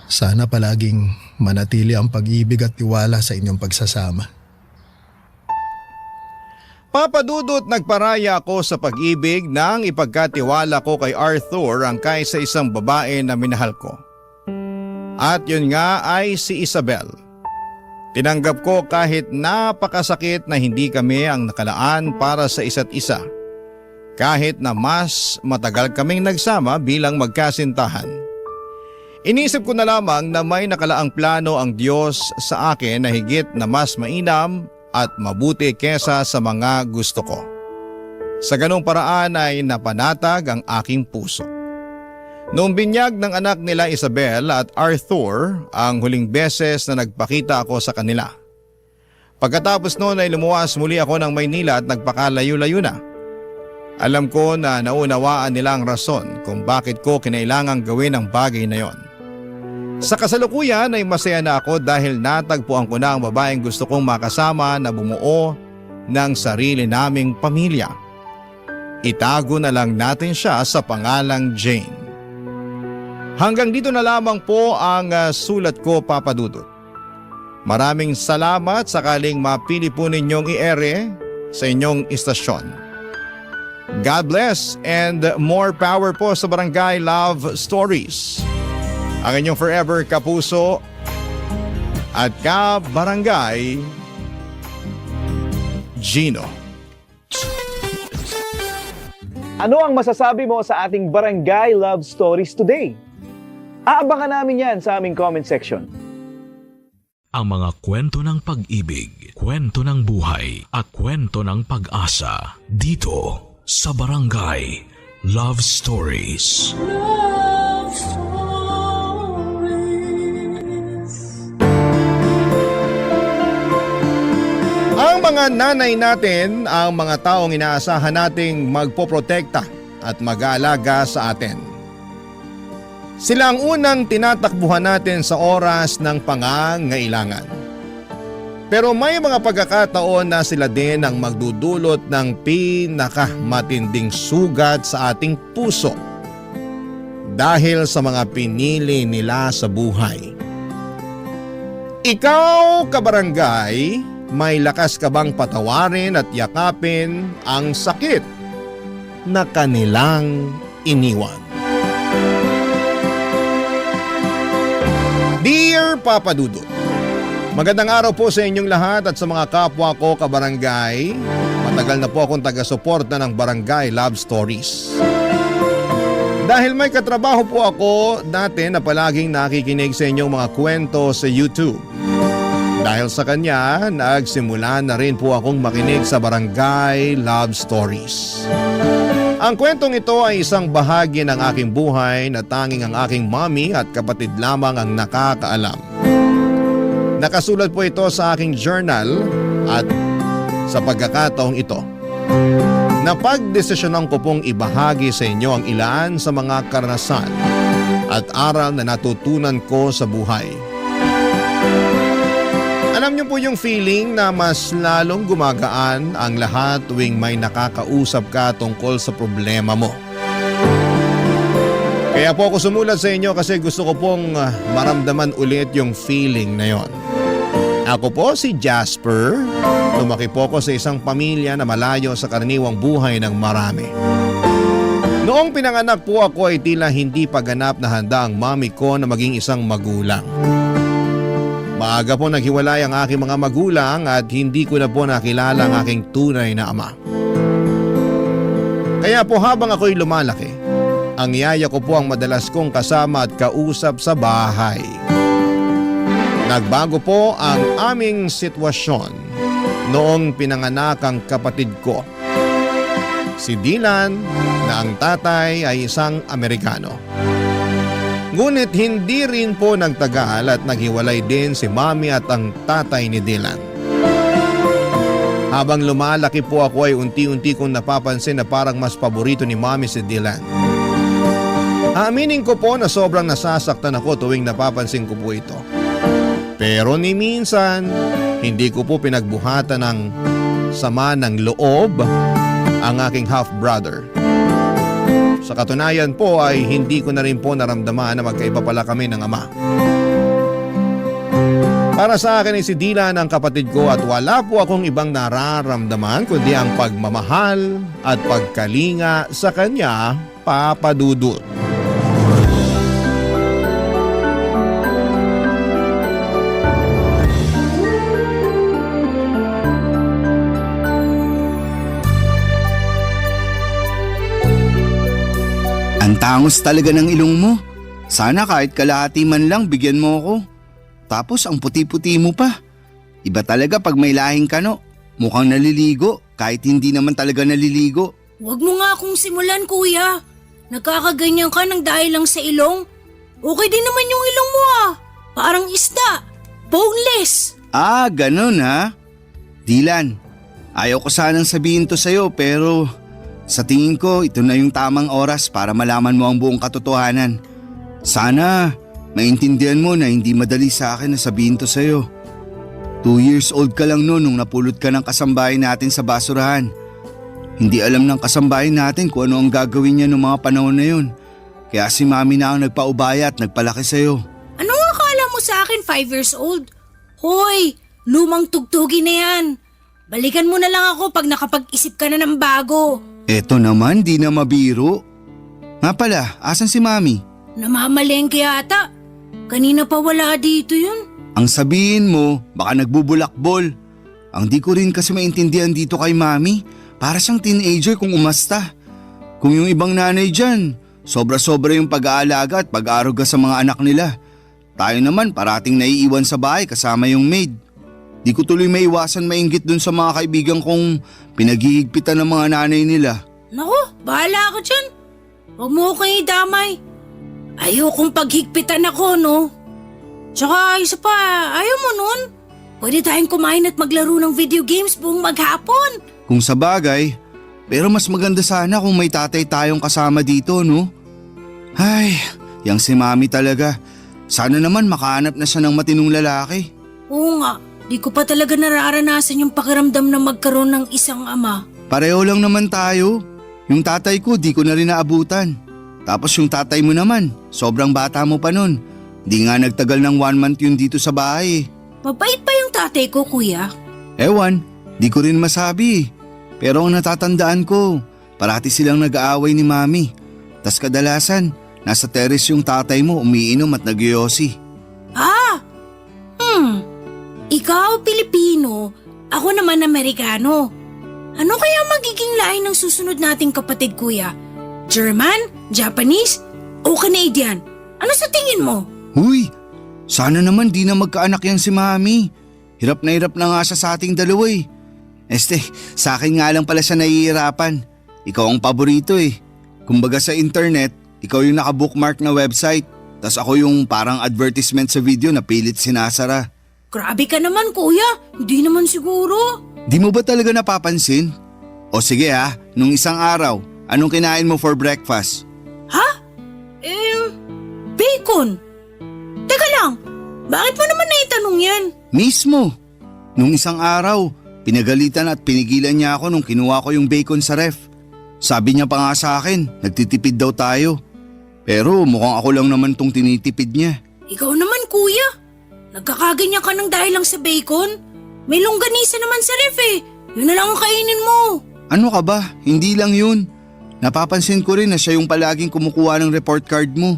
Sana palaging manatili ang pag-ibig at tiwala sa inyong pagsasama. Papa Dudut, nagparaya ako sa pag-ibig nang ipagkatiwala ko kay Arthur ang kaysa isang babae na minahal ko. At yun nga ay si Isabel. Tinanggap ko kahit napakasakit na hindi kami ang nakalaan para sa isa't isa. Kahit na mas matagal kaming nagsama bilang magkasintahan. Inisip ko na lamang na may nakalaang plano ang Diyos sa akin na higit na mas mainam at mabuti kesa sa mga gusto ko. Sa ganong paraan ay napanatag ang aking puso. Noong binyag ng anak nila Isabel at Arthur, ang huling beses na nagpakita ako sa kanila. Pagkatapos noon ay lumuwas muli ako ng Maynila at nagpakalayo-layo na. Alam ko na naunawaan nila ang rason kung bakit ko kinailangang gawin ang bagay na yon. Sa kasalukuyan ay masaya na ako dahil natagpuan ko na ang babaeng gusto kong makasama na bumuo ng sarili naming pamilya. Itago na lang natin siya sa pangalang Jane. Hanggang dito na lamang po ang sulat ko, Papa Dudut. Maraming salamat sakaling mapili po ninyong i-ere sa inyong istasyon. God bless and more power po sa Barangay Love Stories. Ang inyong forever kapuso at ka-barangay, Gino. Ano ang masasabi mo sa ating Barangay Love Stories today? Aabangan namin yan sa aming comment section. Ang mga kwento ng pag-ibig, kwento ng buhay at kwento ng pag-asa dito sa Barangay Love Stories. Love Stories. Ang mga nanay natin, ang mga taong inaasahan nating magpoprotekta at mag-aalaga sa atin. Sila ang unang tinatakbuhan natin sa oras ng pangangailangan. Pero may mga pagkakataon na sila din ang magdudulot ng pinakamatinding sugat sa ating puso dahil sa mga pinili nila sa buhay. Ikaw, kabarangay, may lakas ka bang patawarin at yakapin ang sakit na kanilang iniwan? Dear Papa Dudut, magandang araw po sa inyong lahat at sa mga kapwa ko kabarangay. Matagal na po akong taga-suporta ng Barangay Love Stories. Dahil may katrabaho po ako dati na palaging nakikinig sa inyong mga kwento sa YouTube. Dahil sa kanya, nagsimula na rin po akong makinig sa Barangay Love Stories. Ang kwentong ito ay isang bahagi ng aking buhay na tanging ang aking mommy at kapatid lamang ang nakakaalam. Nakasulat po ito sa aking journal at sa pagkakataong ito, napagdesisyonan ko pong ibahagi sa inyo ang ilan sa mga karanasan at aral na natutunan ko sa buhay. Alam niyo po yung feeling na mas lalong gumagaan ang lahat tuwing may nakakausap ka tungkol sa problema mo. Kaya po ako sumulat sa inyo kasi gusto ko pong maramdaman ulit yung feeling na yon. Ako po si Jasper. Lumaki po ako sa isang pamilya na malayo sa karaniwang buhay ng marami. Noong pinanganak po ako ay tila hindi pa ganap na handa ang mami ko na maging isang magulang. Maaga po naghiwalay ang aking mga magulang at hindi ko na po nakilala ang aking tunay na ama. Kaya po habang ako'y lumalaki, ang yaya ko po ang madalas kong kasama at kausap sa bahay. Nagbago po ang aming sitwasyon noong pinanganak ang kapatid ko, si Dylan, na ang tatay ay isang Amerikano. Ngunit hindi rin po nagtagal at naghiwalay din si mami at ang tatay ni Dylan. Habang lumalaki po ako ay unti-unti kong napapansin na parang mas paborito ni mami si Dylan. Aaminin ko po na sobrang nasasaktan ako tuwing napapansin ko po ito. Pero ni minsan, hindi ko po pinagbuhatan ng sama ng loob ang aking half-brother. Sa katunayan po ay hindi ko na rin po naramdaman na magkaiba pala kami ng ama. Para sa akin ay si Dylan ang kapatid ko at wala po akong ibang nararamdaman kundi ang pagmamahal at pagkalinga sa kanya, Papa Dudut. Ang tangos talaga ng ilong mo. Sana kahit kalahati man lang bigyan mo ako. Tapos ang puti-puti mo pa. Iba talaga pag may lahing kano. Mukhang naliligo kahit hindi naman talaga naliligo. Huwag mo nga akong simulan, kuya. Nagkakaganyan ka ng dahil lang sa ilong. Okay din naman yung ilong mo ah. Parang isda. Boneless. Ah, ganun ha? Dylan, ayaw ko sanang sabihin to sa'yo pero sa tingin ko ito na yung tamang oras para malaman mo ang buong katotohanan. Sana maintindihan mo na hindi madali sa akin na sabihin to sa'yo. 2 years old ka lang noon nung napulot ka ng kasambahay natin sa basurahan. Hindi alam ng kasambahay natin kung ano ang gagawin niya noong mga panahon na yun. Kaya si mami na ang nagpaubaya at nagpalaki sa'yo. Ano nga akala mo sa akin 5 years old? Hoy, lumang tugtugi na yan. Balikan mo na lang ako pag nakapag-isip ka na ng bago. Eto naman, di na mabiro. Nga pala, asan si mami? Namamalengke yata. Kanina pa wala dito yun. Ang sabihin mo, baka nagbubulakbol. Ang di ko rin kasi maintindihan dito kay mami. Para siyang teenager kung umasta. Kung yung ibang nanay dyan, sobra-sobra yung pag-aalaga at pag-aaruga sa mga anak nila. Tayo naman parating naiiwan sa bahay kasama yung maid. Di ko tuloy maiwasan mainggit dun sa mga kaibigan kong pinaghihigpitan ng mga nanay nila. Naku, bahala ka dyan. Huwag mo ko idamay. Ayokong paghigpitan ako, no? Tsaka isa pa, ayaw mo nun? Pwede tayong kumain at maglaro ng video games buong maghapon. Kung sa bagay, Pero mas maganda sana kung may tatay tayong kasama dito, no? Ay, yang si Mami talaga. Sana naman makahanap na siya ng matinong lalaki. Oo nga, di ko pa talaga nararanasan yung pakiramdam na magkaroon ng isang ama. Pareho lang naman tayo. Yung tatay ko di ko na rin naabutan. Tapos yung tatay mo naman, sobrang bata mo pa nun. Di nga nagtagal ng 1 month yun dito sa bahay. Mabait pa yung tatay ko, kuya. Ewan, di ko rin masabi. Pero ang natatandaan ko, parati silang nag-aaway ni Mami. Tas kadalasan, nasa terrace yung tatay mo umiinom at nagyoyosi. Ikaw Pilipino, ako naman Amerikano. Ano kaya magiging lahi ng susunod nating kapatid, kuya? German? Japanese? O Canadian? Ano sa tingin mo? Huy, sana naman di na magkaanak yan si Mami. Hirap na nga siya sa ating dalawa eh. Sa akin nga lang pala siya nahihirapan. Ikaw ang paborito eh. Kumbaga sa internet, ikaw yung naka-bookmark na website. Tas ako yung parang advertisement sa video na pilit sinasara. Grabe ka naman, kuya. Hindi naman siguro. Di mo ba talaga napapansin? O sige nung isang araw, anong kinain mo for breakfast? Bacon. Teka lang, bakit mo naman naitanong yan? Mismo. Nung isang araw, pinagalitan at pinigilan niya ako nung kinuha ko yung bacon sa ref. Sabi niya pa nga sa akin, nagtitipid daw tayo. Pero mukhang ako lang naman tong tinitipid niya. Ikaw naman, kuya. Nagkakaganyan ka ng dahil lang sa bacon? May longganisa naman sa ref eh. Yun na lang ang kainin mo. Ano ka ba? Hindi lang yun. Napapansin ko rin na siya yung palaging kumukuha ng report card mo.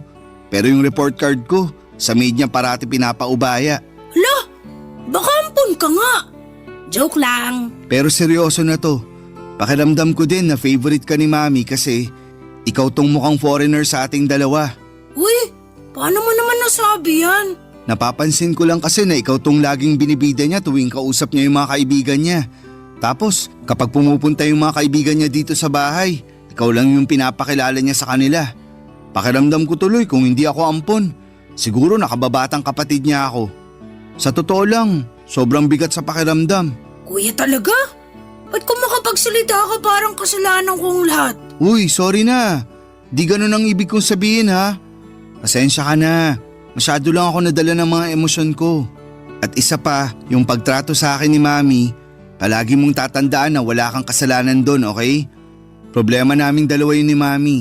Pero yung report card ko, sa maid niya parati pinapaubaya. Hala, baka ampun ka nga. Joke lang. Pero seryoso na to. Pakiramdam ko din na favorite ka ni Mami kasi ikaw tong mukhang foreigner sa ating dalawa. Uy, paano mo naman nasabi yan? Napapansin ko lang kasi na ikaw tong laging binibida niya tuwing kausap niya yung mga kaibigan niya. Tapos kapag pumupunta yung mga kaibigan niya dito sa bahay, ikaw lang yung pinapakilala niya sa kanila. Pakiramdam ko tuloy kung hindi ako ampon, siguro nakababatang kapatid niya ako. Sa totoo lang, sobrang bigat sa pakiramdam. Kuya talaga? Ba't kung makapagsalita ka parang kasalanan kong lahat? Uy, sorry na. Di ganun ang ibig kong sabihin ha. Pasensya ka na. Masyado lang ako nadala ng mga emosyon ko. At isa pa, yung pagtrato sa akin ni Mami, palagi mong tatandaan na wala kang kasalanan doon, okay? Problema naming dalawa yun ni Mami.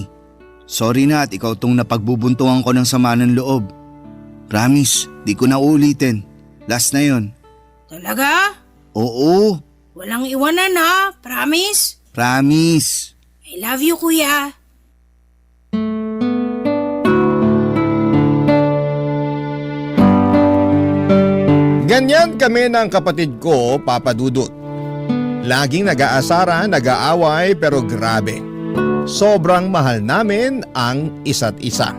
Sorry na at ikaw tong napagbubuntungan ko ng sama ng loob. Promise, di ko na ulitin. Last na yon. Talaga? Oo. Walang iwanan ha? Promise? Promise. I love you, kuya. Ganyan kami ng kapatid ko, Papa Dudut. Laging nag-aasara, nag-aaway pero grabe. Sobrang mahal namin ang isa't isa.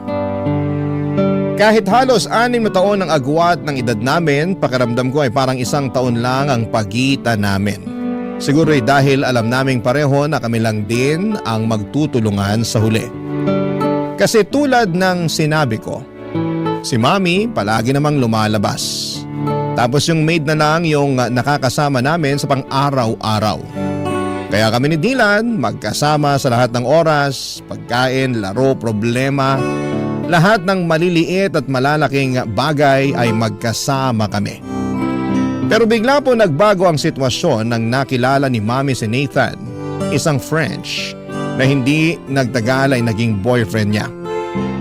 Kahit halos 6 na taon ang agwat ng edad namin, pakiramdam ko ay parang 1 taon lang ang pagitan namin. Siguro ay dahil alam naming pareho na kami lang din ang magtutulungan sa huli. Kasi tulad ng sinabi ko, si Mami palagi namang lumalabas. Tapos yung maid na lang yung nakakasama namin sa pang-araw-araw. Kaya kami ni Dylan magkasama sa lahat ng oras, pagkain, laro, problema. Lahat ng maliliit at malalaking bagay ay magkasama kami. Pero bigla po nagbago ang sitwasyon nang nakilala ni Mami si Nathan, isang French na hindi nagtagal ay naging boyfriend niya.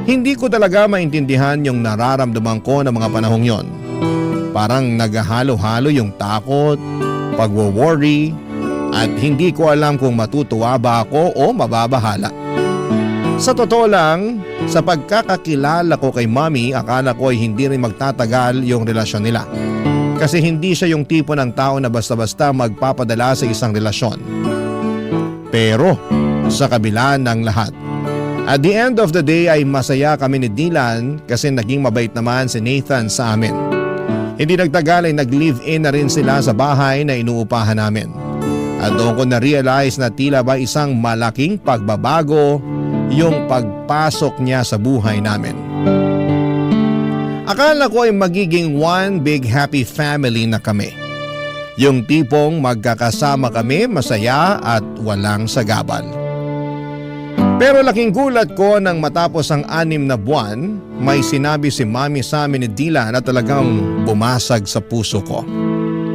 Hindi ko talaga maintindihan yung nararamdaman ko ng mga panahong yon. Parang naghahalo-halo yung takot, pagwo-worry, at hindi ko alam kung matutuwa ba ako o mababahala. Sa totoo lang, sa pagkakakilala ko kay Mami, akala ko ay hindi rin magtatagal yung relasyon nila. Kasi hindi siya yung tipo ng tao na basta-basta magpapadala sa isang relasyon. Pero sa kabila ng lahat, at the end of the day ay masaya kami ni Dylan kasi naging mabait naman si Nathan sa amin. Hindi nagtagal ay nag-live-in na rin sila sa bahay na inuupahan namin. At doon ko na-realize na tila ba isang malaking pagbabago yung pagpasok niya sa buhay namin. Akala ko ay magiging one big happy family na kami. Yung tipong magkakasama kami masaya at walang sagabal. Pero laking gulat ko nang matapos ang 6 na buwan, may sinabi si Mami sa amin ni Dylan na talagang bumasag sa puso ko.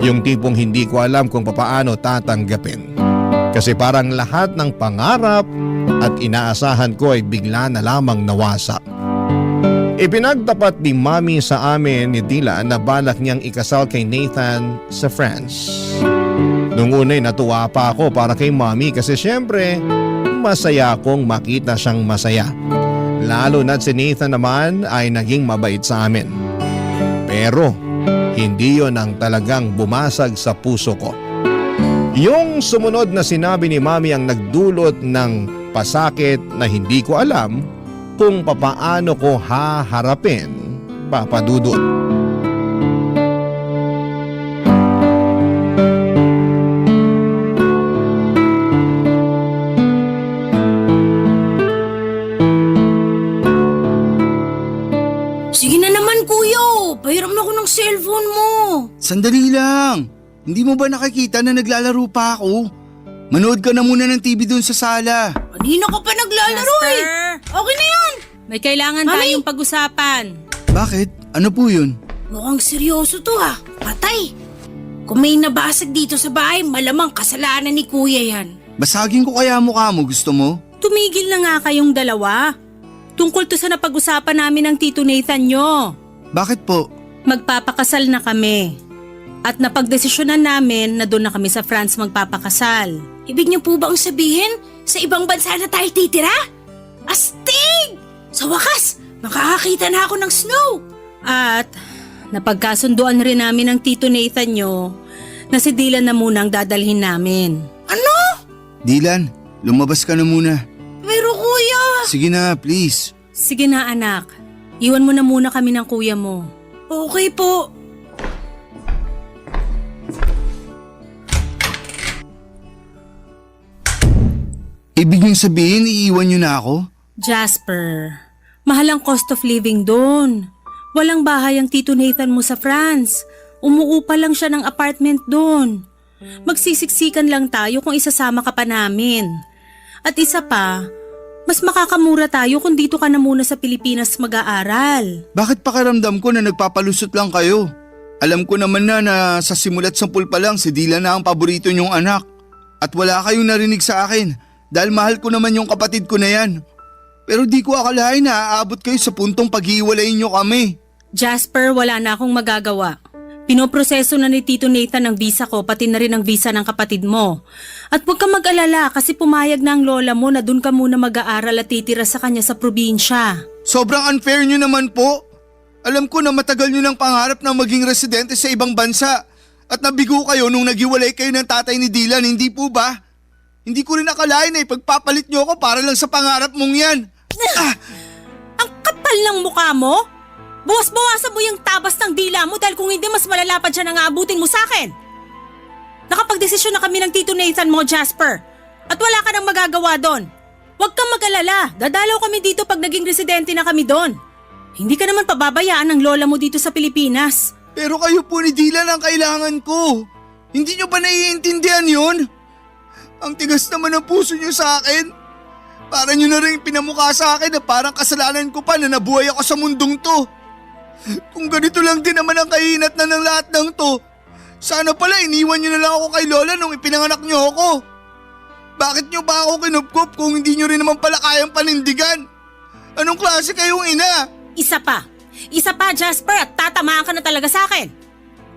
Yung tipong hindi ko alam kung papaano tatanggapin. Kasi parang lahat ng pangarap at inaasahan ko ay bigla na lamang nawasak. Ipinagtapat ni Mami sa amin ni Dylan na balak niyang ikasal kay Nathan sa France. Nung una'y natuwa pa ako para kay Mami kasi syempre masaya akong makita siyang masaya. Lalo na't si Nathan naman ay naging mabait sa amin. Pero hindi yon ang talagang bumasag sa puso ko. Yung sumunod na sinabi ni Mami ang nagdulot ng pasakit na hindi ko alam kung papaano ko haharapin, Papa Dudut. Sige na naman kuya, pahiram na ako ng cellphone mo. Sandali lang. Hindi mo ba nakikita na naglalaro pa ako? Manood ka na muna ng TV doon sa sala. Kanina ka pa naglalaro eh. Okay na yan. May kailangan Mami! tayong pag-usapan. Bakit? Ano po yun? Mukhang seryoso to ha. Patay. Kung may nabasag dito sa bahay, malamang kasalanan ni kuya yan. Basagin ko kaya mukha mo, gusto mo? Tumigil na nga kayong dalawa. Tungkol to sa napag-usapan namin ng Tito Nathan nyo. Bakit po? Magpapakasal na kami. At napagdesisyonan namin na doon na kami sa France magpapakasal. Ibig niyo po bang sabihin, sa ibang bansa na tayo titira? Astig! Sa wakas, makakakita na ako ng snow. At napagkasunduan rin namin ng Tito Nathan nyo na si Dylan na muna ang dadalhin namin. Ano? Dylan, lumabas ka na muna. Pero kuya... Sige na, please. Sige na anak, iwan mo na muna kami ng kuya mo. Okay po. Ibig niyong sabihin, iiwan niyo na ako? Jasper, mahal ang cost of living doon. Walang bahay ang Tito Nathan mo sa France. Umuupa lang siya ng apartment doon. Magsisiksikan lang tayo kung isasama ka pa namin. At isa pa, mas makakamura tayo kung dito ka na muna sa Pilipinas mag-aaral. Bakit pakiramdam ko na nagpapalusot lang kayo? Alam ko naman na sa simulat sampul pa lang si Dylan na ang paborito niyong anak. At wala kayong narinig sa akin dahil mahal ko naman yung kapatid ko na yan. Pero di ko akalain na aabot kayo sa puntong paghiwalayin niyo kami. Jasper, wala na akong magagawa. Pinoproseso na ni Tito Nathan ang visa ko pati na rin ang visa ng kapatid mo. At huwag kang mag-alala kasi pumayag na ang lola mo na dun ka muna mag-aaral at titira sa kanya sa probinsya. Sobrang unfair niyo naman po. Alam ko na matagal niyo ng pangarap na maging residente sa ibang bansa. At nabigo kayo nung naghiwalay kayo ng tatay ni Dylan, hindi po ba? Hindi ko rin akalain na ipagpapalit niyo ako para lang sa pangarap mong yan. Ang kapal ng mukha mo? Buwas-bawasan mo yung tabas ng dila mo dahil kung hindi mas malalapad siya nang aabutin mo sa akin. Nakapagdesisyon na kami ng Tito Nathan mo, Jasper. At wala ka nang magagawa doon. Huwag kang mag-alala. Dadalaw kami dito pag naging residente na kami doon. Hindi ka naman pababayaan ng lola mo dito sa Pilipinas. Pero kayo po ni Dylan ang kailangan ko. Hindi niyo ba naiintindihan yun? Ang tigas naman ng puso niyo sa akin. Para niyo na rin pinamukha sa akin na parang kasalanan ko pa na nabuhay ako sa mundong to. Kung ganito lang din naman ang kahinat na ng lahat ng to, sana pala iniwan niyo na lang ako kay Lola nung ipinanganak niyo ako. Bakit niyo ba ako kinupkup kung hindi niyo rin naman pala kayang panindigan? Anong klase kayong ina? Isa pa, Jasper, at tatamaan ka na talaga sa akin.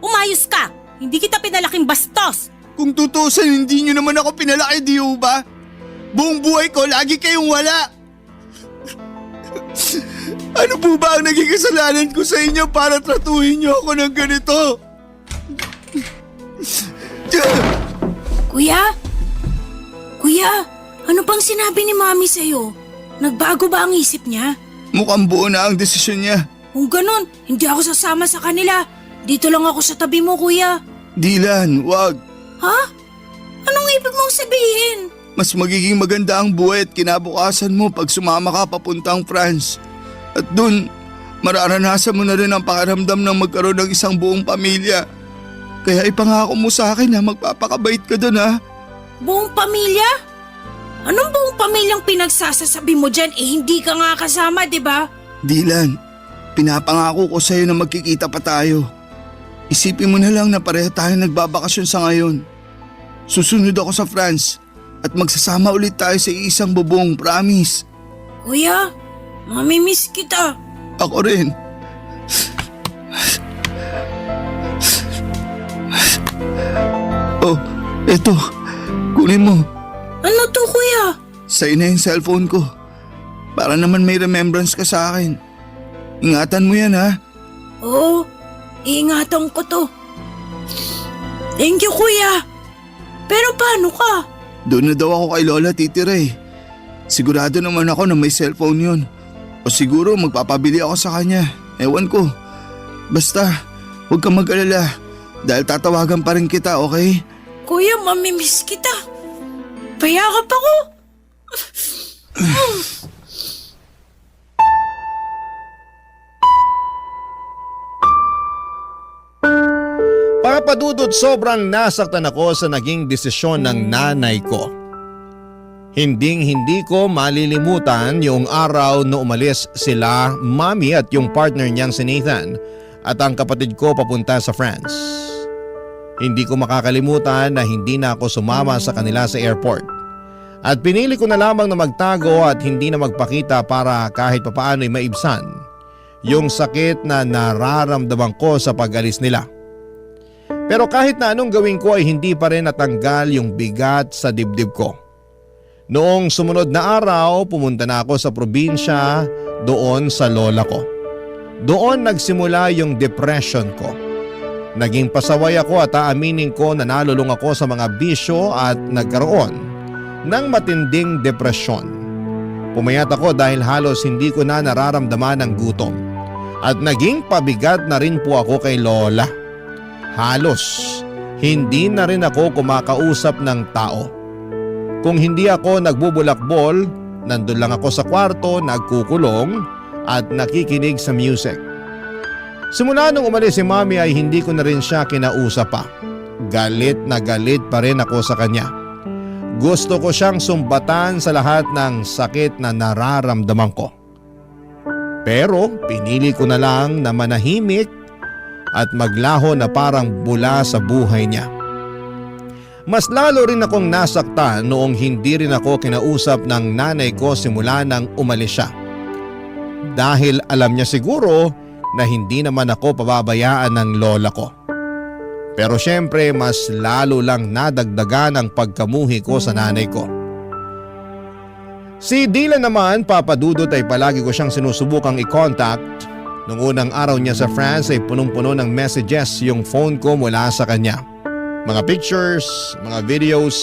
Umayos ka, hindi kita pinalaking bastos. Kung tutusin, hindi niyo naman ako pinalaki, di ba? Buong buhay ko, lagi kayong wala. Ano po ba ang naging kasalanan ko sa inyo para tratuhin niyo ako ng ganito? Kuya? Kuya, ano bang sinabi ni Mami sa'yo? Nagbago ba ang isip niya? Mukhang buo na ang desisyon niya. Kung ganun, hindi ako sasama sa kanila. Dito lang ako sa tabi mo, kuya. Dylan, wag. Ha? Anong ibig mong sabihin? Mas magiging maganda ang buhay at kinabukasan mo pag sumama ka papuntang France. At dun, mararanasan mo na rin ang pakiramdam ng magkaroon ng isang buong pamilya. Kaya ipangako mo sa akin na magpapakabait ka doon ha. Buong pamilya? Anong buong pamilyang pinagsasasabi mo dyan? Hindi ka nga kasama, di ba? Dylan, pinapangako ko sa'yo na magkikita pa tayo. Isipin mo na lang na pareho tayong nagbabakasyon sa ngayon. Susunod ako sa France at magsasama ulit tayo sa isang bubong, promise. Kuya, mamimiss kita. Ako rin. Oh, eto. Kunin mo. Ano to, kuya? Sa'yo na yung cellphone ko. Para naman may remembrance ka sa akin. Ingatan mo yan ha. Oo, iingatan ko to. Thank you, kuya. Pero paano ka? Doon na daw ako kay Lola titira eh. Sigurado naman ako na may cellphone yun. O siguro magpapabili ako sa kanya. Ewan ko. Basta, huwag kang mag-alala. Dahil tatawagan pa rin kita, okay? Kuya, mamimiss kita. Payakap ako. Papadudot, sobrang nasaktan ako sa naging desisyon ng nanay ko. Hindi ko malilimutan yung araw na umalis sila, Mami at yung partner niyang si Nathan at ang kapatid ko papunta sa France. Hindi ko makakalimutan na hindi na ako sumama sa kanila sa airport. At pinili ko na lamang na magtago at hindi na magpakita para kahit papaano ay maibsan yung sakit na nararamdaman ko sa pag-alis nila. Pero kahit na anong gawin ko ay hindi pa rin natanggal yung bigat sa dibdib ko. Noong sumunod na araw, pumunta na ako sa probinsya doon sa lola ko. Doon nagsimula yung depression ko. Naging pasaway ako at aaminin ko na nalulung ako sa mga bisyo at nagkaroon ng matinding depresyon. Pumayat ako dahil halos hindi ko na nararamdaman ang gutom. At naging pabigat na rin po ako kay lola. Halos hindi na rin ako kumakausap ng tao. Kung hindi ako nagbubulakbol, nandun lang ako sa kwarto, nagkukulong at nakikinig sa music. Simula nung umalis si Mami ay hindi ko na rin siya kinausap pa. Galit na galit pa rin ako sa kanya. Gusto ko siyang sumbatan sa lahat ng sakit na nararamdaman ko. Pero pinili ko na lang na manahimik at maglaho na parang bula sa buhay niya. Mas lalo rin akong nasaktan noong hindi rin ako kinausap ng nanay ko simula nang umalis siya. Dahil alam niya siguro na hindi naman ako pababayaan ng lola ko. Pero syempre mas lalo lang nadagdagan ang pagkamuhi ko sa nanay ko. Si Dylan naman, papadudot, ay palagi ko siyang sinusubukang i-contact. Nung unang araw niya sa France ay punong-puno ng messages yung phone ko mula sa kanya. Mga pictures, mga videos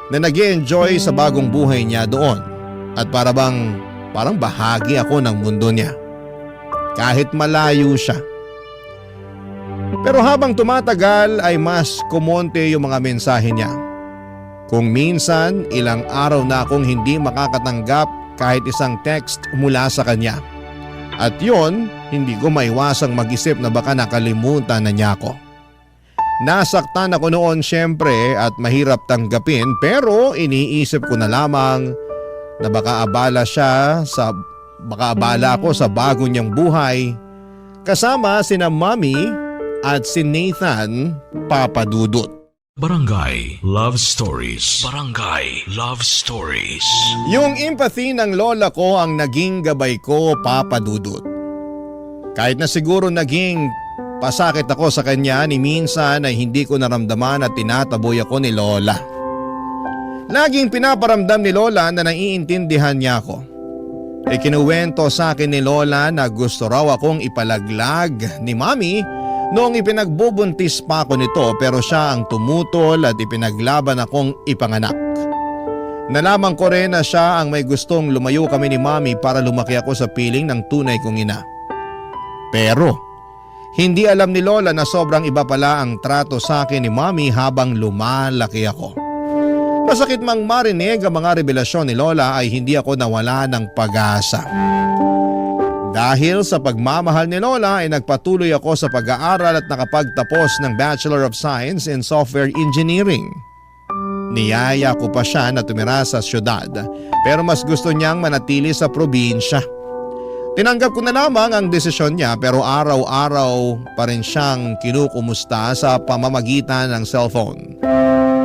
na nag-i-enjoy sa bagong buhay niya doon. At parang bahagi ako ng mundo niya. Kahit malayo siya. Pero habang tumatagal ay mas kumonte yung mga mensahe niya. Kung minsan ilang araw na akong hindi makakatanggap kahit isang text mula sa kanya. At yon, hindi ko maiwasang mag-isip na baka nakalimutan na niya ako. Nasaktan ako noon syempre at mahirap tanggapin, pero iniisip ko na lamang na baka abala ako sa bago niyang buhay kasama sina Mami at si Nathan, papadudot. Barangay Love Stories. Barangay Love Stories. Yung empathy ng lola ko ang naging gabay ko, papadudot. Kahit na siguro naging pasakit ako sa kanya, ni minsan ay hindi ko naramdaman at tinataboy ako ni lola. Laging pinaparamdam ni lola na naiintindihan niya ako. Ikinuwento sa akin ni lola na gusto raw akong ipalaglag ni Mami noong ipinagbubuntis pa ako nito, pero siya ang tumutol at ipinaglaban akong ipanganak. Nalaman ko rin na siya ang may gustong lumayo kami ni Mami para lumaki ako sa piling ng tunay kong ina. Pero hindi alam ni lola na sobrang iba pala ang trato sa akin ni Mami habang lumalaki ako. Masakit mang marinig ang mga revelasyon ni lola ay hindi ako nawala ng pag-asa. Dahil sa pagmamahal ni Lola ay nagpatuloy ako sa pag-aaral at nakapagtapos ng Bachelor of Science in Software Engineering. Niyaya ko pa siya na tumira sa syudad pero mas gusto niyang manatili sa probinsya. Tinanggap ko na lamang ang desisyon niya pero araw-araw pa rin siyang kinukumusta sa pamamagitan ng cellphone.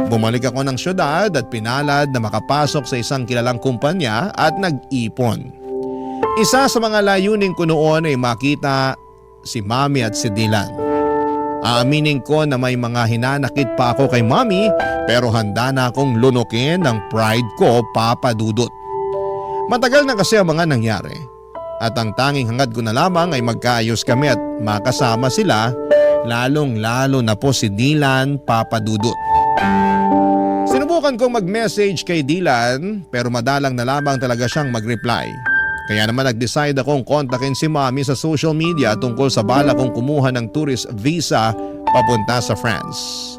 Bumalik ako ng syudad at pinalad na makapasok sa isang kilalang kumpanya at nag-ipon. Isa sa mga layunin ko noon ay makita si Mami at si Dylan. Aaminin ko na may mga hinanakit pa ako kay Mami pero handa na akong lunukin ng pride ko, Papa Dudut. Matagal na kasi ang mga nangyari at ang tanging hangad ko na lamang ay magkaayos kami at makasama sila, lalong-lalo na po si Dylan, Papa Dudut. Sinubukan kong mag-message kay Dylan pero madalang na lamang talaga siyang mag-reply. Kaya naman nag-decide akong kontakin si Mami sa social media tungkol sa bala kong kumuha ng tourist visa papunta sa France.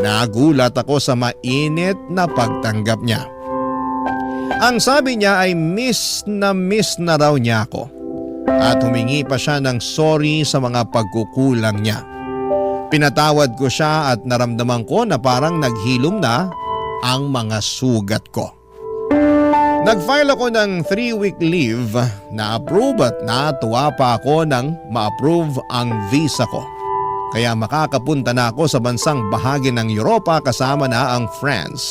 Nagulat ako sa mainit na pagtanggap niya. Ang sabi niya ay miss na raw niya ako at humingi pa siya ng sorry sa mga pagkukulang niya. Pinatawad ko siya at naramdaman ko na parang naghilom na ang mga sugat ko. Nag-file ako ng 3-week leave na approve at natuwa pa ako nang ma-approve ang visa ko. Kaya makakapunta na ako sa bansang bahagi ng Europa kasama na ang France.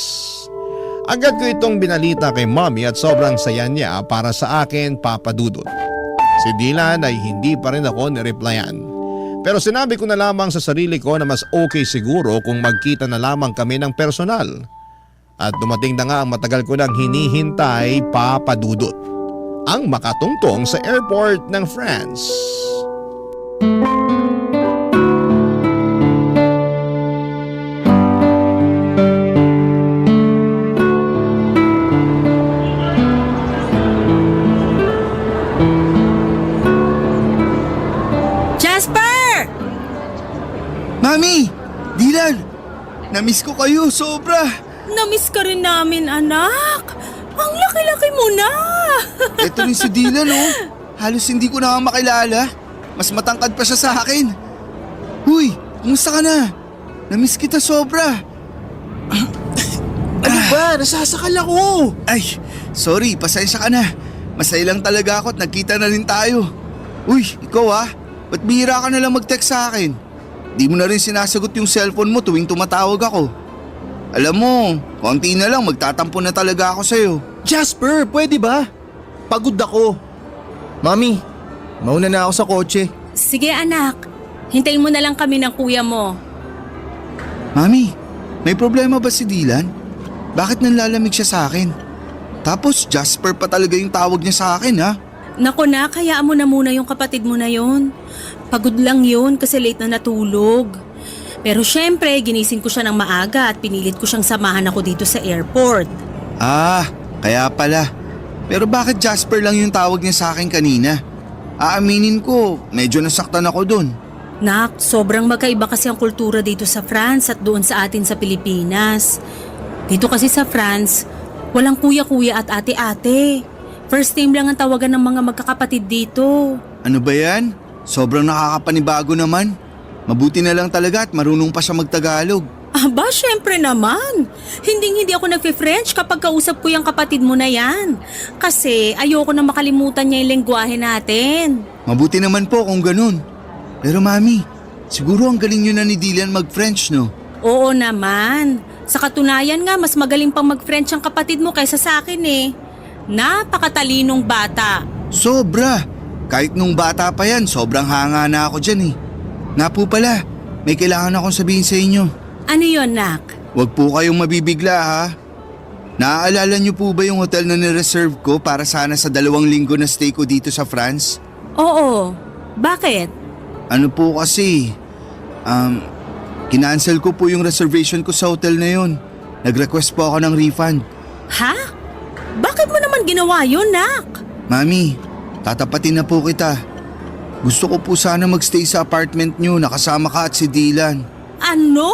Agad ko itong binalita kay Mommy at sobrang saya niya para sa akin, Papa Dudut. Si Dylan ay hindi pa rin ako nireplyan. Pero sinabi ko na lamang sa sarili ko na mas okay siguro kung magkita na lamang kami ng personal. At dumating na nga ang matagal ko nang hinihintay, Papa Dudut, ang makatungtong sa airport ng France. Jasper! Mami! Dylan! Namiss ko kayo, sobra! Namiss ka rin namin, anak. Ang laki-laki mo na. Ito rin si Dylan, oh. Halos hindi ko na makilala. Mas matangkad pa siya sa akin. Huy, kumusta ka na? Namiss kita sobra. Ano ba? Nasasakal ako. Ay, sorry, pasensya ka na. Masaya lang talaga ako at nagkita na rin tayo. Uy, ikaw ba't bihira ka na lang mag-text sa akin? Di mo na rin sinasagot yung cellphone mo tuwing tumatawag ako. Alam mo, konti na lang magtatampo na talaga ako sa'yo. Jasper, pwede ba? Pagod ako. Mami, mauna na ako sa kotse. Sige anak, hintayin mo na lang kami ng kuya mo. Mami, may problema ba si Dylan? Bakit nanlalamig siya sa akin? Tapos Jasper pa talaga yung tawag niya sa akin Naku na, hayaan mo na muna yung kapatid mo na yon. Pagod lang yun kasi late na natulog. Pero syempre, ginising ko siya ng maaga at pinilit ko siyang samahan ako dito sa airport. Kaya pala. Pero bakit Jasper lang yung tawag niya sa akin kanina? Aaminin ko, medyo nasaktan ako dun. Nak, sobrang magkaiba kasi ang kultura dito sa France at doon sa atin sa Pilipinas. Dito kasi sa France, walang kuya-kuya at ate-ate. First name lang ang tawagan ng mga magkakapatid dito. Ano ba yan? Sobrang nakakapanibago naman. Mabuti na lang talaga at marunong pa siya magtagalog. Aba, syempre naman. Hindi ako nagfe-French kapag kausap ko yung kapatid mo na yan. Kasi ayoko na makalimutan niya yung lengguwahe natin. Mabuti naman po kung ganun. Pero Mami, siguro ang galing nyo na ni Dylan mag-French, no? Oo naman. Sa katunayan nga, mas magaling pang mag-French ang kapatid mo kaysa sa akin Napakatalinong bata. Sobra! Kahit nung bata pa yan, sobrang hanga na ako dyan Nga po pala, may kailangan akong sabihin sa inyo. Ano yon, Nak? Huwag po kayong mabibigla ha. Naaalala niyo po ba yung hotel na nireserve ko para sana sa 2 linggo na stay ko dito sa France? Oo. Bakit? Ano po kasi, kinancel ko po yung reservation ko sa hotel na yon. Nag-request po ako ng refund. Ha? Bakit mo naman ginawa yun, Nak? Mami, tatapatin na po kita. Gusto ko po sana magstay sa apartment niyo na kasama ka at si Dylan. Ano?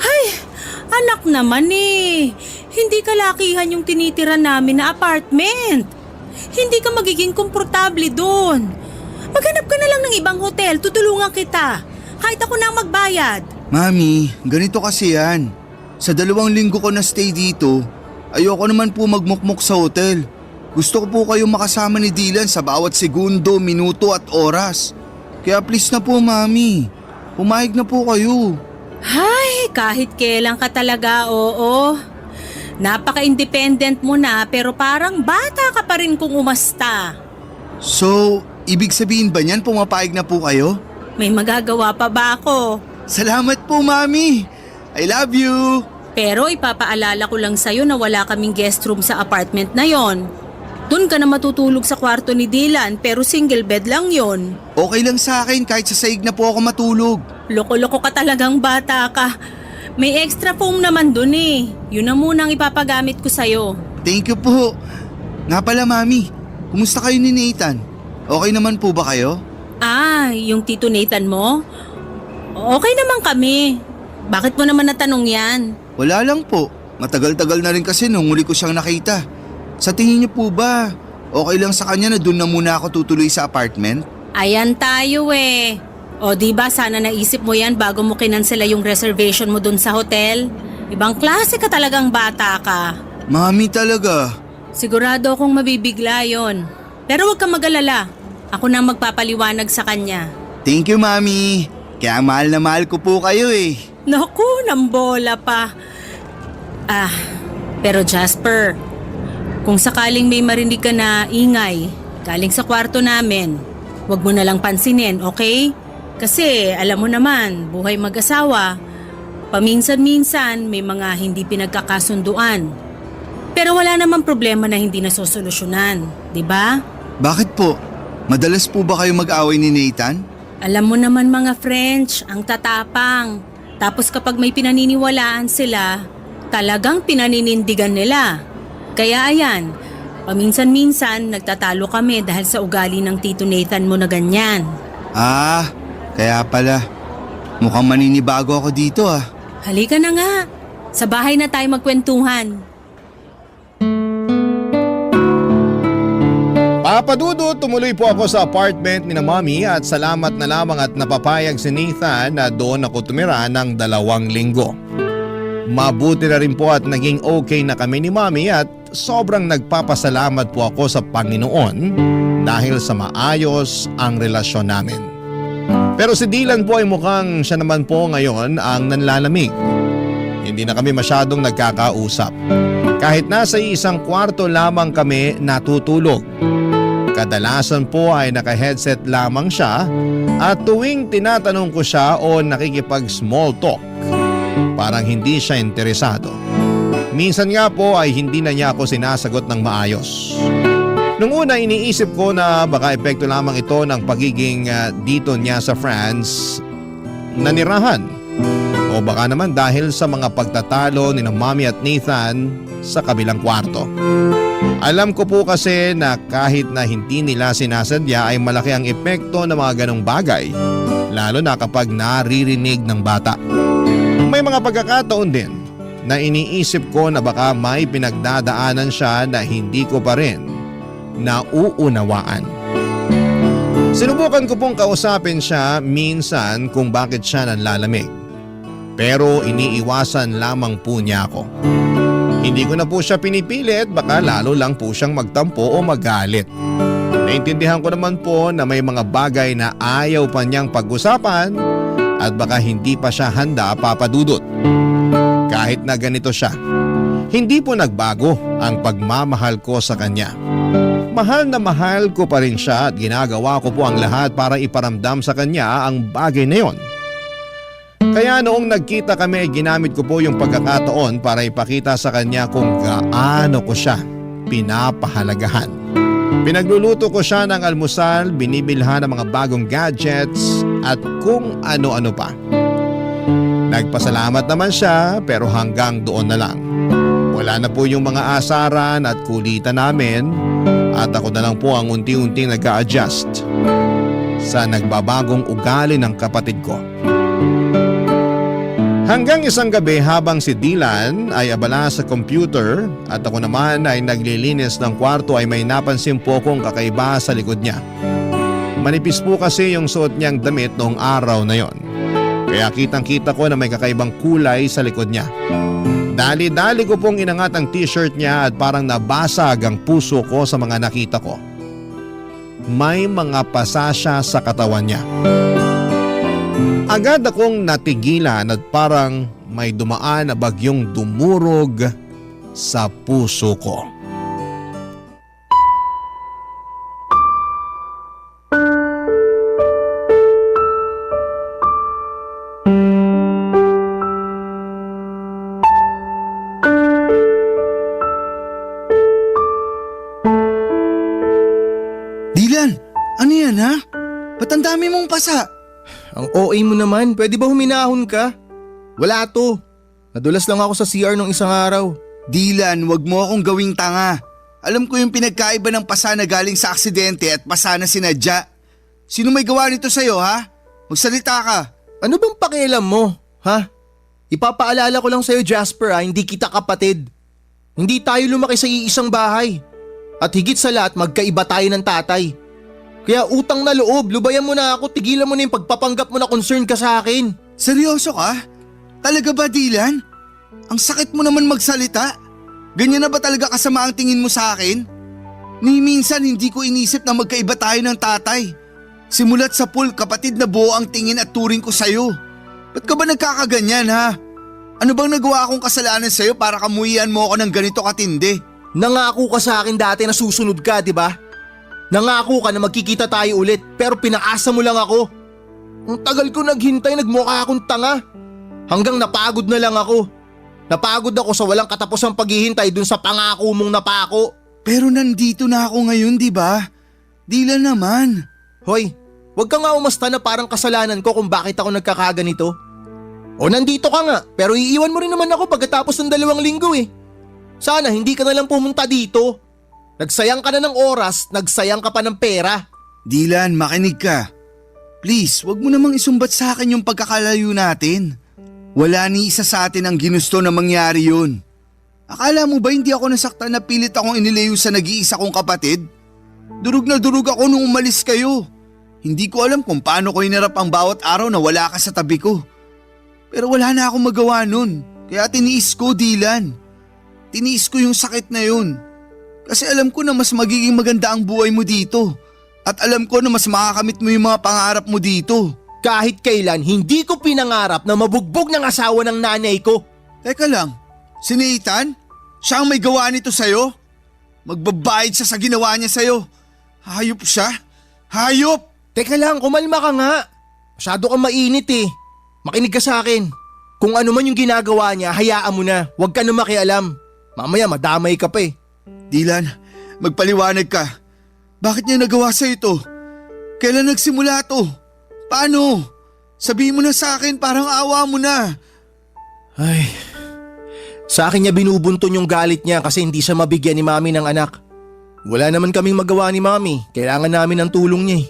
Ay, anak naman Hindi kalakihan yung tinitira namin na apartment. Hindi ka magiging komportable doon. Maghanap ka na lang ng ibang hotel, tutulungan kita. Kahit ako na ang magbayad. Mami, ganito kasi yan. Sa 2 linggo ko na stay dito, ayoko naman po magmukmok sa hotel. Gusto ko po kayong makasama ni Dylan sa bawat segundo, minuto at oras. Kaya please na po, Mami. Pumayag na po kayo. Ay, kahit kailan ka talaga, oo. Napaka-independent mo na pero parang bata ka pa rin kung umasta. So, ibig sabihin ba niyan pumapayag na po kayo? May magagawa pa ba ako? Salamat po, Mami. I love you. Pero ipapaalala ko lang sa'yo na wala kaming guest room sa apartment na yon. Doon ka na matutulog sa kwarto ni Dylan pero single bed lang yon. Okay lang sa akin kahit sa saig na po ako matulog. Loko-loko ka talagang bata ka. May extra foam naman dun eh. Yun na muna ang ipapagamit ko sa'yo. Thank you po. Nga pala, Mami. Kumusta kayo ni Nathan? Okay naman po ba kayo? Ah, yung Tito Nathan mo? Okay naman kami. Bakit mo naman natanong yan? Wala lang po. Matagal-tagal na rin kasi nung huli ko siyang nakita. Sa tingin niyo po ba, okay lang sa kanya na doon na muna ako tutuloy sa apartment? Ayan tayo eh. O diba sana naisip mo yan bago mo kinansela yung reservation mo dun sa hotel? Ibang klase ka talagang bata ka. Mami talaga. Sigurado akong mabibigla yon. Pero huwag kang mag-alala. Ako na magpapaliwanag sa kanya. Thank you, Mami. Kaya mahal na mahal ko po kayo eh. Naku, nambola pa. Pero Jasper, kung sakaling may marinig ka na ingay galing sa kwarto namin, huwag mo na lang pansinin, okay? Kasi alam mo naman, buhay mag-asawa, paminsan-minsan may mga hindi pinagkakasunduan. Pero wala namang problema na hindi nasosolusyonan, di ba? Bakit po? Madalas po ba kayo mag-away ni Nathan? Alam mo naman mga French, ang tatapang. Tapos kapag may pinaniniwalaan sila, talagang pinaninindigan nila. Kaya ayan, paminsan-minsan nagtatalo kami dahil sa ugali ng Tito Nathan mo na ganyan. Ah, kaya pala. Mukhang maninibago ako dito ah. Halika na nga, sa bahay na tayo magkwentuhan. Papadudot, tumuloy po ako sa apartment ni na Mami at salamat na lamang at napapayag si Nathan na doon ako tumira ng 2 linggo. Mabuti na rin po at naging okay na kami ni Mami at sobrang nagpapasalamat po ako sa Panginoon dahil sa maayos ang relasyon namin. Pero si Dylan po ay mukhang siya naman po ngayon ang nanlalamig. Hindi na kami masyadong nagkakausap. Kahit nasa isang kwarto lamang kami natutulog. Kadalasan po ay naka-headset lamang siya at tuwing tinatanong ko siya o nakikipag-small talk, parang hindi siya interesado. Minsan nga po ay hindi na niya ako sinasagot ng maayos. Nung una iniisip ko na baka epekto lamang ito ng pagiging dito niya sa France nanirahan. O baka naman dahil sa mga pagtatalo ni Mami at Nathan sa kabilang kwarto. Alam ko po kasi na kahit na hindi nila sinasadya ay malaki ang epekto ng mga ganong bagay, lalo na kapag naririnig ng bata. May mga pagkakataon din na iniisip ko na baka may pinagdadaanan siya na hindi ko pa rin nauunawaan. Sinubukan ko pong kausapin siya minsan kung bakit siya nanlalamig. Pero iniiwasan lamang po niya ako. Hindi ko na po siya pinipilit, baka lalo lang po siyang magtampo o magalit. Naintindihan ko naman po na may mga bagay na ayaw pa niyang pag-usapan at baka hindi pa siya handa papadudot. Kahit na ganito siya, hindi po nagbago ang pagmamahal ko sa kanya. Mahal na mahal ko pa rin siya at ginagawa ko po ang lahat para iparamdam sa kanya ang bagay na yon. Kaya noong nagkita kami, ginamit ko po yung pagkakataon para ipakita sa kanya kung gaano ko siya pinapahalagahan. Pinagluluto ko siya ng almusal, binibilhan ng mga bagong gadgets at kung ano-ano pa. Nagpasalamat naman siya pero hanggang doon na lang. Wala na po yung mga asaran at kulitan namin at ako na lang po ang unti-unting nag-a-adjust sa nagbabagong ugali ng kapatid ko. Hanggang isang gabi habang si Dylan ay abala sa computer at ako naman ay naglilinis ng kwarto ay may napansin po kong kakaiba sa likod niya. Manipis po kasi yung suot niyang damit noong araw na yon. Kaya kitang-kita ko na may kakaibang kulay sa likod niya. Dali-dali ko pong inangat ang t-shirt niya at parang nabasag ang puso ko sa mga nakita ko. May mga pasa siya sa katawan niya. Agad akong natigilan at parang may dumaan na bagyong dumurog sa puso ko. Dylan, ano yan ha? Ba't ang dami mong pasa? Ang OA mo naman, pwede ba huminahon ka? Wala to. Nadulas lang ako sa CR nung isang araw. Dylan, wag mo akong gawing tanga. Alam ko yung pinagkaiba ng pasa na galing sa aksidente at pasa na sinadya. Sino may gawa nito sa'yo ha? Magsalita ka. Ano bang pakialam mo, ha? Ipapaalala ko lang sa'yo, Jasper, hindi kita kapatid. Hindi tayo lumaki sa iisang bahay. At higit sa lahat, magkaiba tayo ng tatay. Kaya utang na loob, lubayan mo na ako, tigilan mo na yung pagpapanggap mo na concern ka sa akin. Seryoso ka? Talaga ba, Dylan? Ang sakit mo naman magsalita. Ganyan na ba talaga kasama ang tingin mo sa akin? Ni minsan hindi ko inisip na magkaiba tayo ng tatay. Simulat sa pool, kapatid na buo ang tingin at turing ko sa'yo. Ba't ka ba nagkakaganyan ha? Ano bang nagawa akong kasalanan sa'yo para kamuhian mo ako ng ganito katindi? Nangako ka sa akin dati na susunod ka, di ba? Nangako ka na magkikita tayo ulit pero pinaasa mo lang ako. Ang tagal ko naghintay, nagmukha akong tanga. Hanggang napagod na lang ako. Napagod ako sa walang katapusang paghihintay dun sa pangako mong napako. Pero nandito na ako ngayon, di ba? Dylan naman. Hoy, wag ka nga umasta na parang kasalanan ko kung bakit ako nagkakaganito. O nandito ka nga, pero iiwan mo rin naman ako pagkatapos ng 2 linggo eh. Sana hindi ka na lang pumunta dito. Nagsayang ka na ng oras, nagsayang ka pa ng pera. Dylan, makinig ka. Please, wag mo namang isumbat sa akin yung pagkakalayo natin. Wala ni isa sa atin ang ginusto na mangyari yun. Akala mo ba hindi ako nasaktan na pilit akong inilayo sa nag-iisa kong kapatid? Durog na durog ako nung umalis kayo. Hindi ko alam kung paano ko hinarap ang bawat araw na wala ka sa tabi ko. Pero wala na akong magawa nun. Kaya tiniis ko, Dylan. Tiniis ko yung sakit na yun. Kasi alam ko na mas magiging maganda ang buhay mo dito. At alam ko na mas makakamit mo yung mga pangarap mo dito. Kahit kailan, hindi ko pinangarap na mabugbog ng asawa ng nanay ko. Teka lang, si Nathan? Siya ang may gawa nito sa'yo? Magbabayad siya sa ginawa niya sa'yo. Hayop siya? Hayop! Teka lang, kumalma ka nga. Masyado kang mainit eh. Makinig ka sa akin. Kung ano man yung ginagawa niya, hayaan mo na. Huwag ka na makialam. Mamaya madamay ka pa eh. Dylan, magpaliwanag ka. Bakit niya nagawa sa ito? Kailan nagsimula to? Paano? Sabihin mo na sa akin, parang awa mo na. Ay, sa akin niya binubunton yung galit niya kasi hindi siya mabigyan ni Mami ng anak. Wala naman kaming magawa ni Mami. Kailangan namin ng tulong niya eh.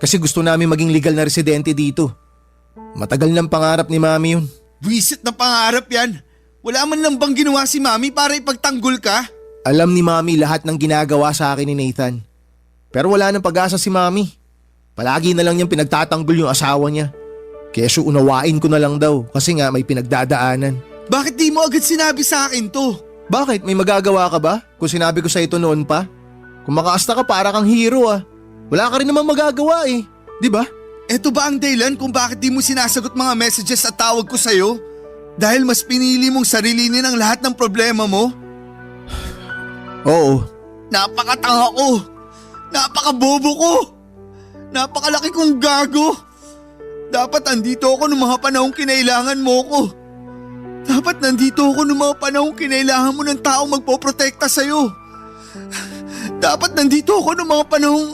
Kasi gusto namin maging legal na residente dito. Matagal ng pangarap ni Mami yun. Buwisit na pangarap yan. Wala man lang bang ginawa si Mami para ipagtanggol ka? Alam ni Mami lahat ng ginagawa sa akin ni Nathan. Pero wala nang pag-asa si Mami. Palagi na lang niyang pinagtatanggol yung asawa niya. Kaya unawain ko na lang daw kasi nga may pinagdadaanan. Bakit di mo agad sinabi sa akin to? Bakit? May magagawa ka ba? Kung sinabi ko sa ito noon pa? Kung makaasta ka para kang hero ah. Wala ka rin namang magagawa eh. Di ba? Eto ba ang dahilan kung bakit di mo sinasagot mga messages at tawag ko sa'yo? Dahil mas pinili mong sarilinin ang lahat ng problema mo? Oo. Napakatanga ko. Napakabobo ko. Napakalaki kong gago. Dapat andito ako noong mga panahong kinailangan mo ko. Dapat nandito ako noong mga panahong kinailangan mo ng taong magpoprotekta sa'yo. Dapat nandito ako noong mga panahong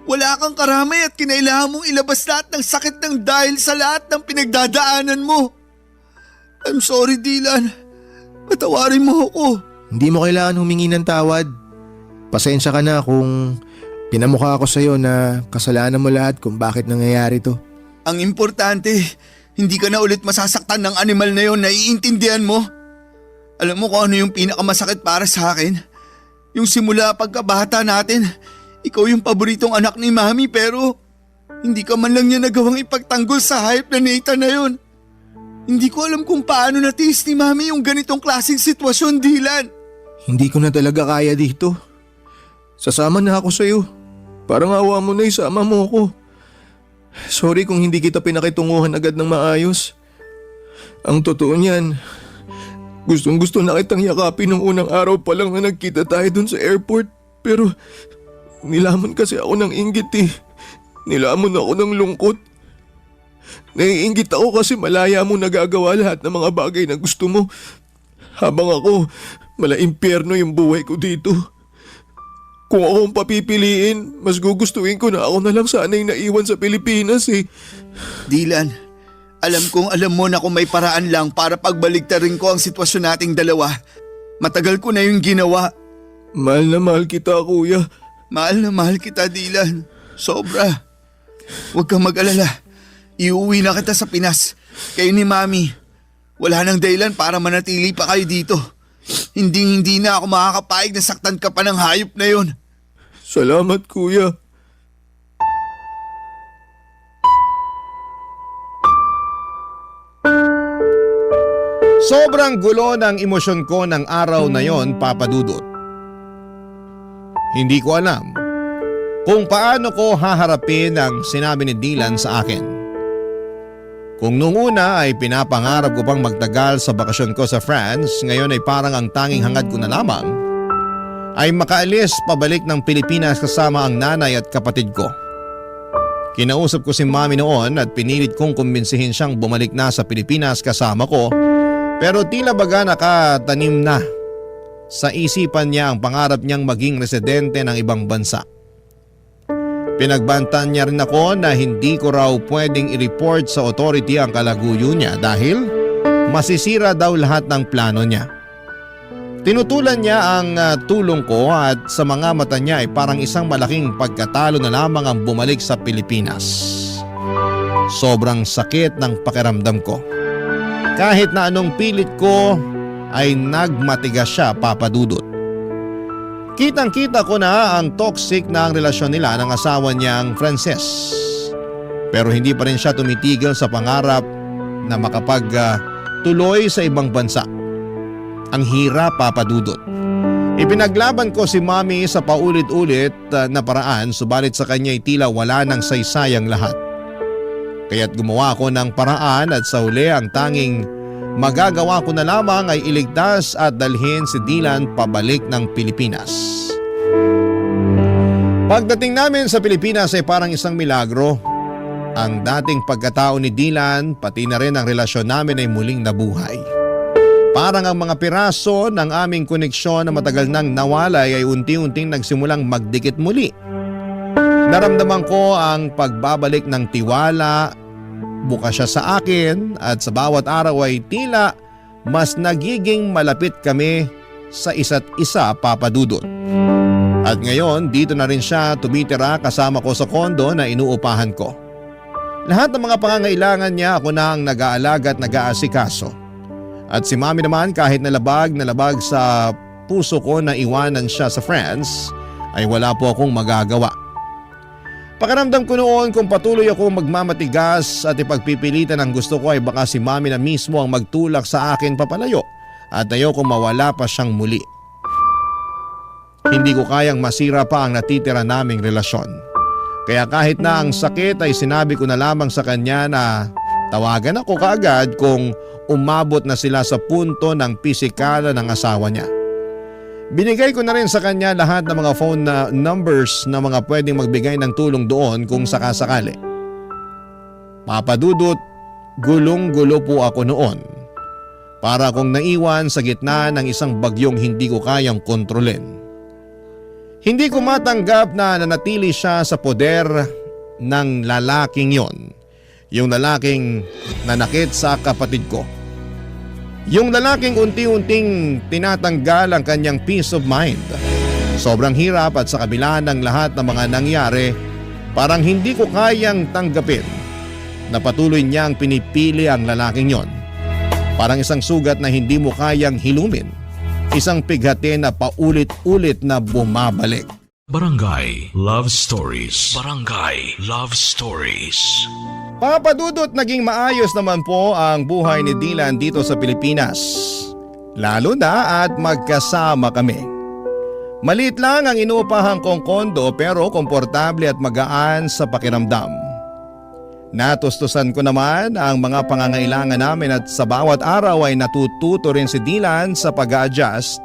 wala kang karamay at kinailangan mong ilabas lahat ng sakit ng dahil sa lahat ng pinagdadaanan mo. I'm sorry, Dylan. Patawarin mo ako. Hindi mo kailangan humingi ng tawad. Pasensya ka na kung pinamukha ako sa'yo na kasalanan mo lahat kung bakit nangyayari to. Ang importante, Hindi ka na ulit masasaktan ng animal na yon, naiintindihan mo? Alam mo kung ano yung pinakamasakit para sa akin? Yung simula pagkabata natin, ikaw yung paboritong anak ni Mami pero hindi ka man lang niya nagawang ipagtanggol sa hayop na Nathan na yon. Hindi ko alam kung paano natiis ni Mami yung ganitong klaseng sitwasyon, Dylan. Hindi ko na talaga kaya dito. Sasama na ako sa'yo. Parang awa mo na isama mo ako. Sorry kung hindi kita pinakitunguhan agad ng maayos. Ang totoo niyan, gustong gusto na kitang yakapin nung unang araw pa lang na nagkita tayo dun sa airport. Pero nilaman kasi ako ng inggit eh. Nilamon ako ng lungkot. Naiinggit ako kasi malaya mo nagagawa lahat ng mga bagay na gusto mo. Habang ako, mala-impyerno yung buhay ko dito. Kung ako ang papipiliin, mas gugustuhin ko na ako na lang sana'y naiwan sa Pilipinas eh. Dylan, alam mo na kung may paraan lang para pagbaligtarin ko ang sitwasyon nating dalawa. Matagal ko na yung ginawa. Mahal na mahal kita, kuya. Mahal na mahal kita, Dylan. Sobra. Huwag kang mag-alala. Iuwi na kita sa Pinas. Kayo ni Mami. Wala nang dahilan para manatili pa kayo dito. Hindi na ako makakapayag na saktan ka pa ng hayop na yon. Salamat, kuya. Sobrang gulo ng emosyon ko ng araw na yon, Papa Dudut. Hindi ko alam kung paano ko haharapin ang sinabi ni Dylan sa akin. Kung nung una ay pinapangarap ko pang magtagal sa bakasyon ko sa France, ngayon ay parang ang tanging hangad ko na lamang ay makaalis pabalik ng Pilipinas kasama ang nanay at kapatid ko. Kinausap ko si Mami noon at pinilit kong kumbinsihin siyang bumalik na sa Pilipinas kasama ko, pero tila baga nakatanim na sa isipan niya ang pangarap niyang maging residente ng ibang bansa. Pinagbantan niya rin ako na hindi ko raw pwedeng i-report sa authority ang kalaguyo niya dahil masisira daw lahat ng plano niya. Tinutulan niya ang tulong ko at sa mga mata niya ay parang isang malaking pagkatalo na lamang ang bumalik sa Pilipinas. Sobrang sakit ng pakiramdam ko. Kahit na anong pilit ko ay nagmatigas siya, Papa Dudut. Kitang-kita ko na ang toxic na ang relasyon nila ng asawa niyang Frances. Pero hindi pa rin siya tumitigil sa pangarap na makapagtuloy sa ibang bansa. Ang hirap, Papa Dudut. Ipinaglaban ko si Mami sa paulit-ulit na paraan, subalit sa kanya ay tila wala nang saysayang lahat. Kaya't gumawa ako ng paraan at sa huli ang tanging magagawa ko na lamang ay iligtas at dalhin si Dylan pabalik ng Pilipinas. Pagdating namin sa Pilipinas ay parang isang milagro. Ang dating pagkatao ni Dylan pati na rin ang relasyon namin ay muling nabuhay. Parang ang mga piraso ng aming koneksyon na matagal nang nawalay ay unti-unting nagsimulang magdikit muli. Naramdaman ko ang pagbabalik ng tiwala. Bukas siya sa akin at sa bawat araw ay tila mas nagiging malapit kami sa isa't isa, Papa Dudut. At ngayon dito na rin siya tumitira kasama ko sa kondo na inuupahan ko. Lahat ng mga pangangailangan niya ako na ang nag-aalaga at nag-aasikaso. At si Mami naman kahit nalabag sa puso ko na iwanan siya sa France ay wala po akong magagawa. Pakiramdam ko noon kung patuloy ako magmamatigas at ipagpipilitan ang gusto ko ay baka si Mami na mismo ang magtulak sa akin papalayo at ayoko mawala pa siyang muli. Hindi ko kayang masira pa ang natitira naming relasyon. Kaya kahit na ang sakit ay sinabi ko na lamang sa kanya na tawagan ako kaagad kung umabot na sila sa punto ng pisikala ng asawa niya. Binigay ko na rin sa kanya lahat ng mga phone numbers na mga pwedeng magbigay ng tulong doon kung sakasakali. Papa Dudut, gulong-gulo po ako noon. Para akong naiwan sa gitna ng isang bagyong hindi ko kayang kontrolin. Hindi ko matanggap na nanatili siya sa poder ng lalaking yon. Yung lalaking nanakit sa kapatid ko. Yung lalaking unti-unting tinatanggal ang kanyang peace of mind. Sobrang hirap at sa kabila ng lahat ng mga nangyari, parang hindi ko kayang tanggapin na patuloy niyang pinipili ang lalaking yon. Parang isang sugat na hindi mo kayang hilumin. Isang pighati na paulit-ulit na bumabalik. Barangay Love Stories. Barangay Love Stories. Papadudot, naging maayos naman po ang buhay ni Dylan dito sa Pilipinas. Lalo na at magkasama kami. Maliit lang ang inuupahang kong kondo pero komportable at magaan sa pakiramdam. Natustusan ko naman ang mga pangangailangan namin at sa bawat araw ay natututo rin si Dylan sa pag-a-adjust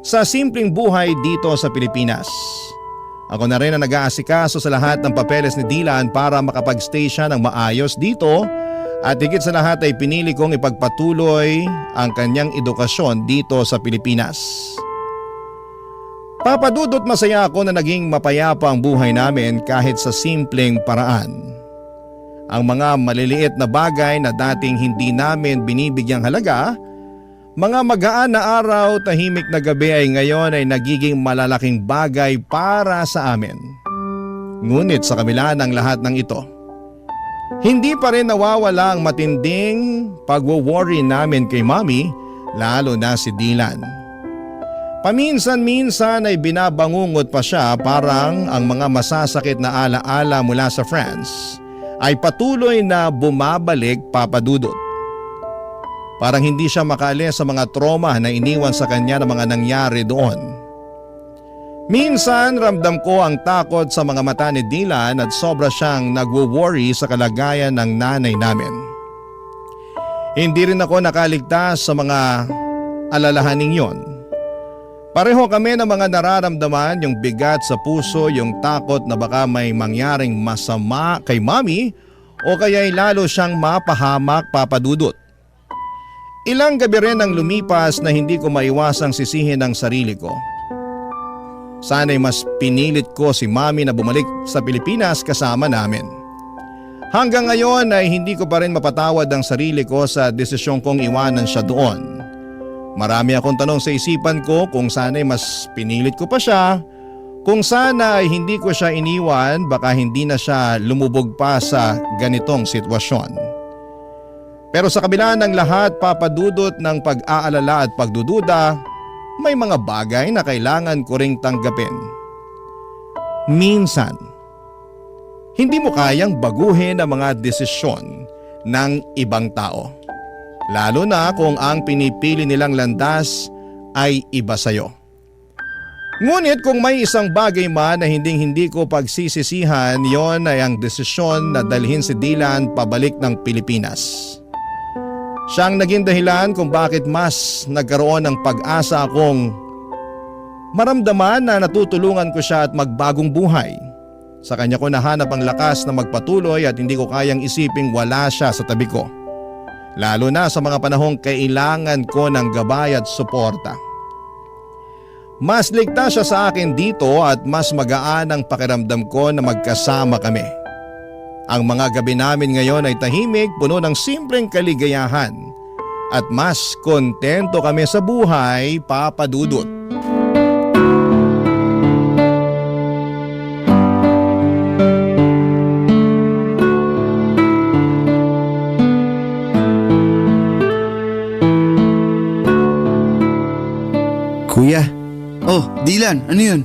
sa simpleng buhay dito sa Pilipinas. Ako na rin ang nag-aasikaso sa lahat ng papeles ni Dylan para makapag-stay siya ng maayos dito at higit sa lahat ay pinili kong ipagpatuloy ang kanyang edukasyon dito sa Pilipinas. Papadudot, masaya ako na naging mapayapa ang buhay namin kahit sa simpleng paraan. Ang mga maliliit na bagay na dating hindi namin binibigyang halaga, mga magaan na araw, tahimik na gabi ay ngayon ay nagiging malalaking bagay para sa amin. Ngunit sa kabila ng lahat ng ito, hindi pa rin nawawala ang matinding pagwo-worry namin kay Mommy, lalo na si Dylan. Paminsan-minsan ay binabangungot pa siya, parang ang mga masasakit na alaala mula sa France ay patuloy na bumabalik, Papadudot. Parang hindi siya makaalis sa mga trauma na iniwan sa kanya ng mga nangyari doon. Minsan ramdam ko ang takot sa mga mata ni Dylan at sobra siyang nagwo-worry sa kalagayan ng nanay namin. Hindi rin ako nakaligtas sa mga alalahaning yon. Pareho kami ng mga nararamdaman, yung bigat sa puso, yung takot na baka may mangyaring masama kay Mommy o kaya'y lalo siyang mapahamak, Papadudot. Ilang gabi rin ang lumipas na hindi ko maiwasang sisihin ang sarili ko. Sana'y mas pinilit ko si Mommy na bumalik sa Pilipinas kasama namin. Hanggang ngayon ay hindi ko pa rin mapatawad ang sarili ko sa desisyon kong iwanan siya doon. Marami akong tanong sa isipan ko kung sana'y mas pinilit ko pa siya, kung sana ay hindi ko siya iniwan, baka hindi na siya lumubog pa sa ganitong sitwasyon. Pero sa kabila ng lahat, Papadudot, ng pag-aalala at pagdududa, may mga bagay na kailangan ko ring tanggapin. Minsan, hindi mo kayang baguhin ang mga desisyon ng ibang tao. Lalo na kung ang pinipili nilang landas ay iba sa'yo. Ngunit kung may isang bagay man na hindi ko pagsisisihan, yon ay ang desisyon na dalhin si Dylan pabalik ng Pilipinas. Siyang naging dahilan kung bakit mas nagkaroon ng pag-asa akong maramdaman na natutulungan ko siya at magbagong buhay. Sa kanya ko nahanap ang lakas na magpatuloy at hindi ko kayang isiping wala siya sa tabi ko. Lalo na sa mga panahong kailangan ko ng gabay at suporta. Mas ligtas siya sa akin dito at mas magaan ang pakiramdam ko na magkasama kami. Ang mga gabi namin ngayon ay tahimik, puno ng simpleng kaligayahan at mas kontento kami sa buhay, Papadudot. Kuya, Oh, Dylan, ano yun?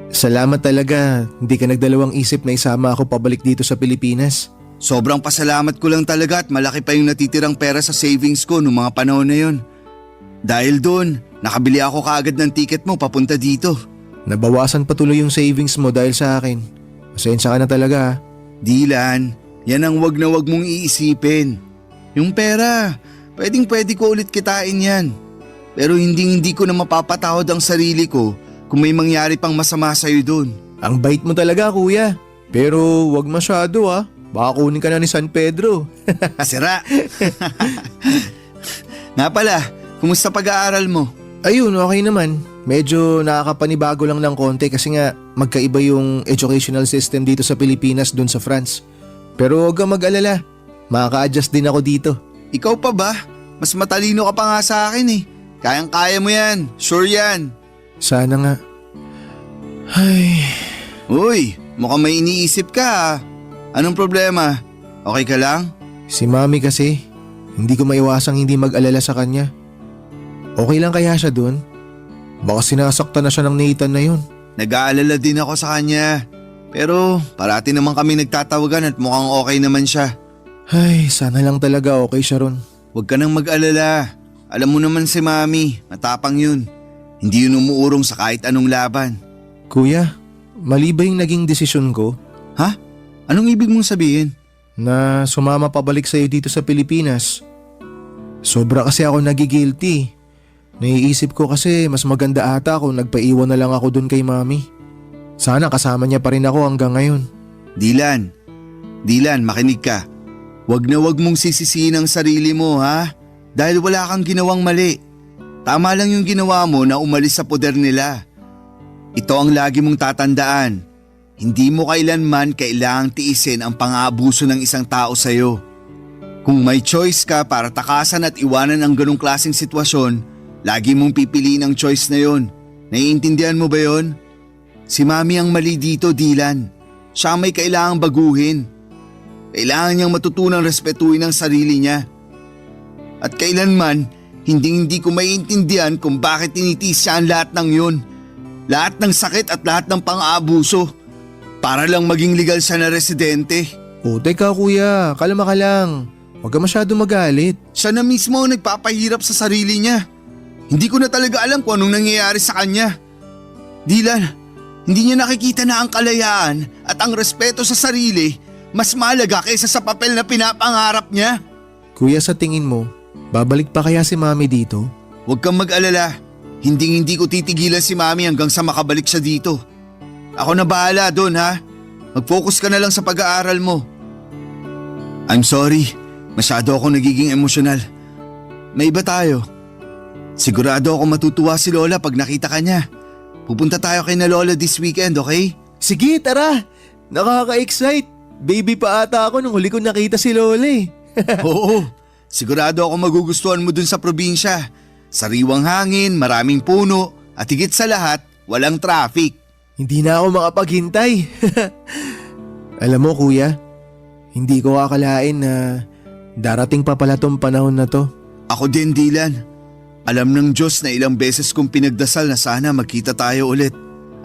salamat talaga. Hindi ka nagdalawang isip na isama ako pabalik dito sa Pilipinas. Sobrang pasalamat ko lang talaga at malaki pa yung natitirang pera sa savings ko noong mga panahon na yun. Dahil doon, nakabili ako kaagad ng ticket mo papunta dito. Nabawasan pa tuloy yung savings mo dahil sa akin. Pasensya ka na talaga ha. Dylan, yan ang wag na wag mong iisipin. Yung pera, pwede ko ulit kitain yan. Pero hindi ko na mapapatawad ang sarili ko kung may mangyari pang masama sa'yo doon. Ang bait mo talaga kuya. Pero wag masyado ha. Baka kunin ka na ni San Pedro. Sira! Nga pala, kumusta pag-aaral mo? Ayun, okay naman. Medyo nakakapanibago lang ng konti kasi nga magkaiba yung educational system dito sa Pilipinas dun sa France. Pero huwag kang mag-alala. Makaka-adjust din ako dito. Ikaw pa ba? Mas matalino ka pa nga sa akin eh. Kayang-kaya mo yan. Sure yan. Sana nga. Ay. Uy, mukhang may iniisip ka ah. Anong problema? Okay ka lang? Si Mami kasi, hindi ko maiwasang hindi mag-alala sa kanya. Okay lang kaya siya dun? Baka sinasaktan na siya ng Nathan na yun. Nag-aalala din ako sa kanya. Pero parati naman kami nagtatawagan at mukhang okay naman siya. Ay, sana lang talaga okay siya ron. Huwag ka nang mag-alala. Alam mo naman si Mami, matapang yun. Hindi yun umuurong sa kahit anong laban. Kuya, mali ba yung naging desisyon ko? Ha? Anong ibig mong sabihin? Na sumama pabalik sa'yo dito sa Pilipinas. Sobra kasi ako nagigilty. Naiisip ko kasi mas maganda ata kung nagpaiwan na lang ako dun kay Mami. Sana kasama niya pa rin ako hanggang ngayon. Dylan, makinig ka. Wag na wag mong sisisihin ang sarili mo ha? Dahil wala kang ginawang mali. Tama lang yung ginawa mo na umalis sa poder nila. Ito ang lagi mong tatandaan. Hindi mo kailanman kailangang tiisin ang pang-aabuso ng isang tao sa'yo. Kung may choice ka para takasan at iwanan ang ganong klaseng sitwasyon, lagi mong pipiliin ang choice na yon. Naiintindihan mo ba yon? Si Mami ang mali dito, Dylan. Siya may kailangang baguhin. Kailangan niyang matutunang respetuhin ang sarili niya. At kailanman, hindi ko maiintindihan kung bakit tinitiis siya ang lahat ng yun. Lahat ng sakit at lahat ng pang-aabuso. Para lang maging legal siya na residente. O teka kuya, kalma ka lang. Huwag ka masyado magalit. Siya na mismo ang nagpapahirap sa sarili niya. Hindi ko na talaga alam kung anong nangyayari sa kanya. Dylan, hindi niya nakikita na ang kalayaan at ang respeto sa sarili mas mahalaga kaysa sa papel na pinapangarap niya. Kuya, sa tingin mo, babalik pa kaya si Mami dito? Huwag kang mag-alala. Hindi ko titigilan si Mami hanggang sa makabalik siya dito. Ako na bahala doon ha. Mag-focus ka na lang sa pag-aaral mo. I'm sorry. Masyado ako nagiging emosyonal. May iba tayo. Sigurado ako matutuwa si Lola pag nakita ka niya. Pupunta tayo kay na Lola this weekend, okay? Sige, tara. Nakaka-excite. Baby pa ata ako nung huli ko nakita si Lola eh. Oo. Sigurado ako magugustuhan mo dun sa probinsya. Sariwang hangin, maraming puno, at higit sa lahat, walang traffic. Hindi na ako makapaghintay. Alam mo kuya, hindi ko akalain na darating pa pala tong panahon na to. Ako din, Dylan. Alam ng Diyos na ilang beses kong pinagdasal na sana magkita tayo ulit.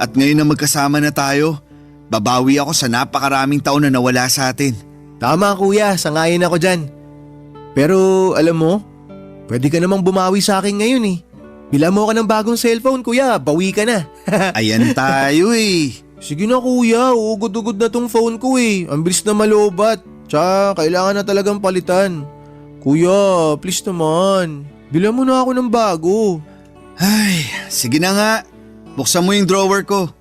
At ngayon na magkasama na tayo, babawi ako sa napakaraming taon na nawala sa atin. Tama kuya, sangayon ako dyan. Pero alam mo, pwede ka namang bumawi sa akin ngayon eh. Bila mo ka ng bagong cellphone kuya, bawi ka na. Ayan tayo eh. Sige na kuya, uugod-ugod na tong phone ko eh. Ang bilis na malobat. Tsaka kailangan na talagang palitan. Kuya, please naman. Bila mo na ako ng bago. Ay, sige na nga. Buksan mo yung drawer ko.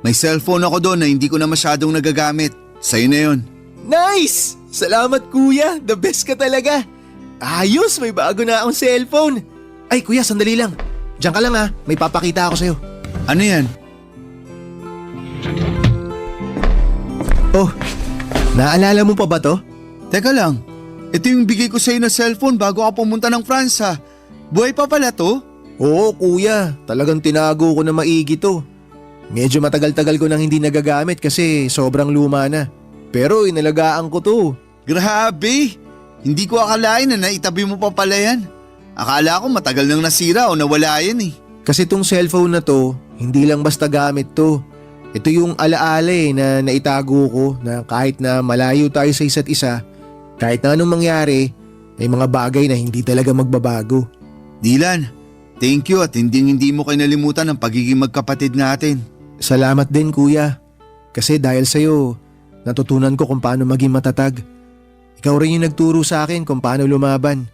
May cellphone ako doon na hindi ko na masyadong nagagamit. Sa'yo na yun. Nice! Salamat kuya, the best ka talaga. Ayos, may bago na akong cellphone. Ay kuya, sandali lang. Diyan ka lang ha, may papakita ako sa'yo. Ano yan? Oh, naalala mo pa ba to? Teka lang, ito yung bigay ko sa'yo na cellphone bago ka pumunta ng France ha. Buhay pa pala to? Oo kuya, talagang tinago ko na maigi to. Medyo matagal-tagal ko nang hindi nagagamit kasi sobrang luma na. Pero inalagaan ko to. Grabe! Hindi ko akalain na naitabi mo pa pala yan. Akala ko matagal nang nasira o nawala yan eh. Kasi tong cellphone na to, hindi lang basta gamit to. Ito yung alaala na naitago ko na kahit na malayo tayo sa isa't isa, kahit na anong mangyari, may mga bagay na hindi talaga magbabago. Dylan, thank you at hindi mo kinalimutan ang pagiging magkapatid natin. Salamat din kuya. Kasi dahil sa'yo, natutunan ko kung paano maging matatag. Ikaw rin yung nagturo sa akin kung paano lumaban.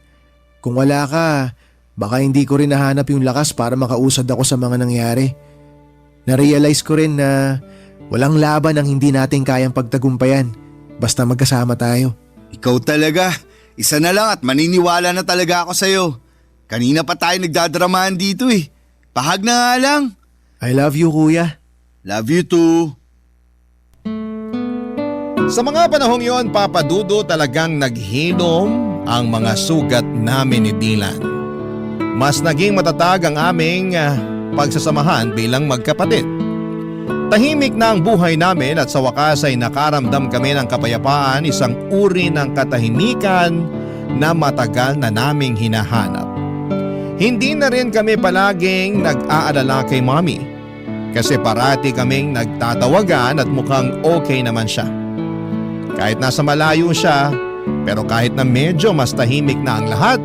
Kung wala ka, baka hindi ko rin nahanap yung lakas para makausad ako sa mga nangyari. Na-realize ko rin na walang laban ang hindi natin kayang pagtagumpayan basta magkasama tayo. Ikaw talaga, isa na lang at maniniwala na talaga ako sa'yo. Kanina pa tayo nagdadramahan dito eh. Pahag na nga lang. I love you kuya. Love you too. Sa mga panahong yon, Papa Dudo, talagang naghinom ang mga sugat namin ni Dylan. Mas naging matatag ang aming pagsasamahan bilang magkapatid. Tahimik na ang buhay namin at sa wakas ay nakaramdam kami ng kapayapaan, isang uri ng katahimikan na matagal na naming hinahanap. Hindi na rin kami palaging nag-aalala kay Mommy kasi parati kaming nagtatawagan at mukhang okay naman siya. Kahit nasa malayo siya, pero kahit na medyo mas tahimik na ang lahat,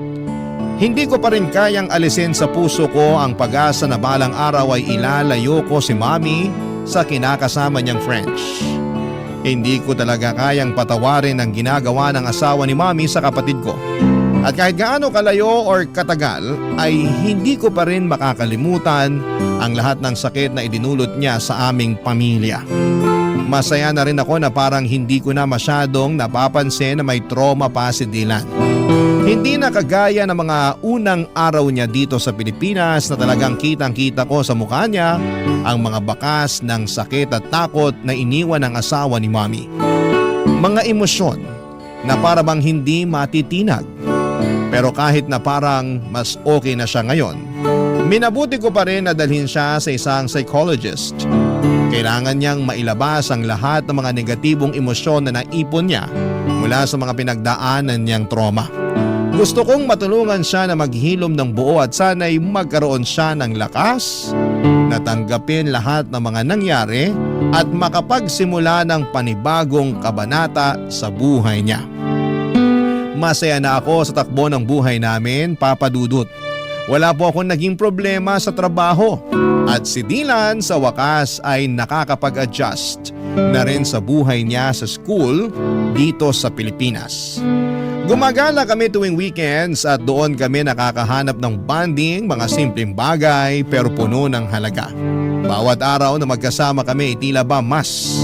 hindi ko pa rin kayang alisin sa puso ko ang pag-asa na balang araw ay ilalayo ko si Mommy sa kinakasama niyang French. Hindi ko talaga kayang patawarin ang ginagawa ng asawa ni Mommy sa kapatid ko. At kahit gaano kalayo or katagal ay hindi ko pa rin makakalimutan ang lahat ng sakit na idinulot niya sa aming pamilya. Masaya na rin ako na parang hindi ko na masyadong napapansin na may trauma pa si Dylan. Hindi na kagaya ng mga unang araw niya dito sa Pilipinas na talagang kitang-kita ko sa mukha niya ang mga bakas ng sakit at takot na iniwan ng asawa ni Mommy. Mga emosyon na para bang hindi matitinag. Pero kahit na parang mas okay na siya ngayon, minabuti ko pa rin na dalhin siya sa isang psychologist. Kailangan niyang mailabas ang lahat ng mga negatibong emosyon na naipon niya mula sa mga pinagdaanan niyang trauma. Gusto kong matulungan siya na maghilom ng buo at sana'y magkaroon siya ng lakas na tanggapin lahat ng mga nangyari at makapagsimula ng panibagong kabanata sa buhay niya. Masaya na ako sa takbo ng buhay namin, Papa Dudut. Wala po akong naging problema sa trabaho at si Dylan sa wakas ay nakakapag-adjust na rin sa buhay niya sa school dito sa Pilipinas. Gumagala kami tuwing weekends at doon kami nakakahanap ng bonding, mga simpleng bagay pero puno ng halaga. Bawat araw na magkasama kami tila ba mas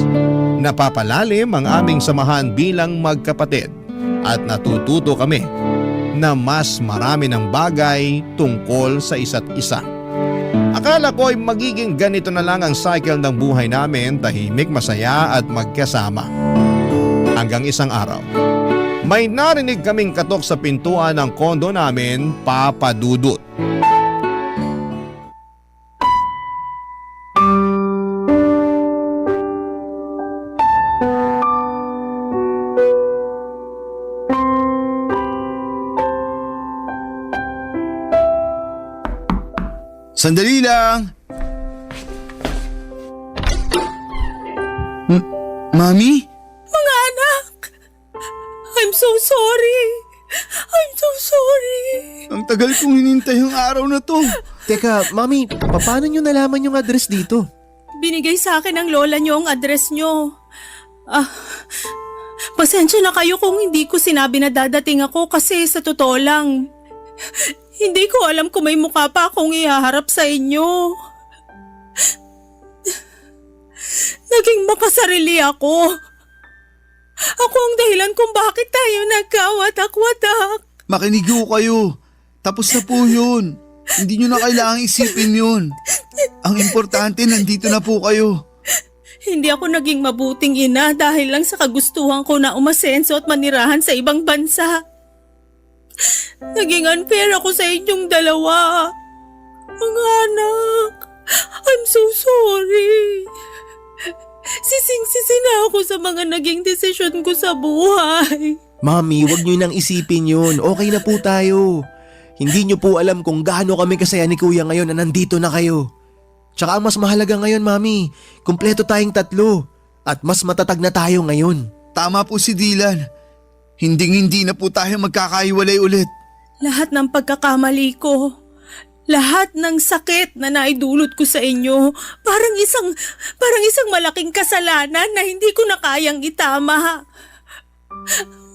napapalalim ang aming samahan bilang magkapatid. At natututo kami na mas marami ng bagay tungkol sa isa't isa. Akala ko ay magiging ganito na lang ang cycle ng buhay namin, tahimik, masaya at magkasama. Hanggang isang araw, may narinig kaming katok sa pintuan ng kondo namin, Papa Dudut. Sandali lang! Mami? Mga anak! I'm so sorry! I'm so sorry! Ang tagal kong hinintay ang araw na to. Teka, Mami, paano nyo nalaman yung address dito? Binigay sa akin ng lola niyo ang address niyo. Pasensya na kayo kung hindi ko sinabi na dadating ako kasi sa totoo lang, hindi ko alam kung may mukha pa akong ihaharap sa inyo. Naging makasarili ako. Ako ang dahilan kung bakit tayo nagkawatak-watak. Makinig ho kayo. Tapos na po yun. Hindi nyo na kailangang isipin yun. Ang importante, nandito na po kayo. Hindi ako naging mabuting ina dahil lang sa kagustuhan ko na umasenso at manirahan sa ibang bansa. Naging unfair ako sa inyong dalawa. Mga anak, I'm so sorry. Sising-sisi na ako sa mga naging desisyon ko sa buhay. Mami, wag nyo nang isipin yun. Okay na po tayo. Hindi nyo po alam kung gaano kami kasaya ni Kuya ngayon na nandito na kayo. Tsaka ang mas mahalaga ngayon, Mami, kumpleto tayong tatlo at mas matatag na tayo ngayon. Tama po si Dylan. Hindi na po tayo magkakaiwalay ulit. Lahat ng pagkakamali ko, lahat ng sakit na naidulot ko sa inyo, parang isang malaking kasalanan na hindi ko na kayang itama.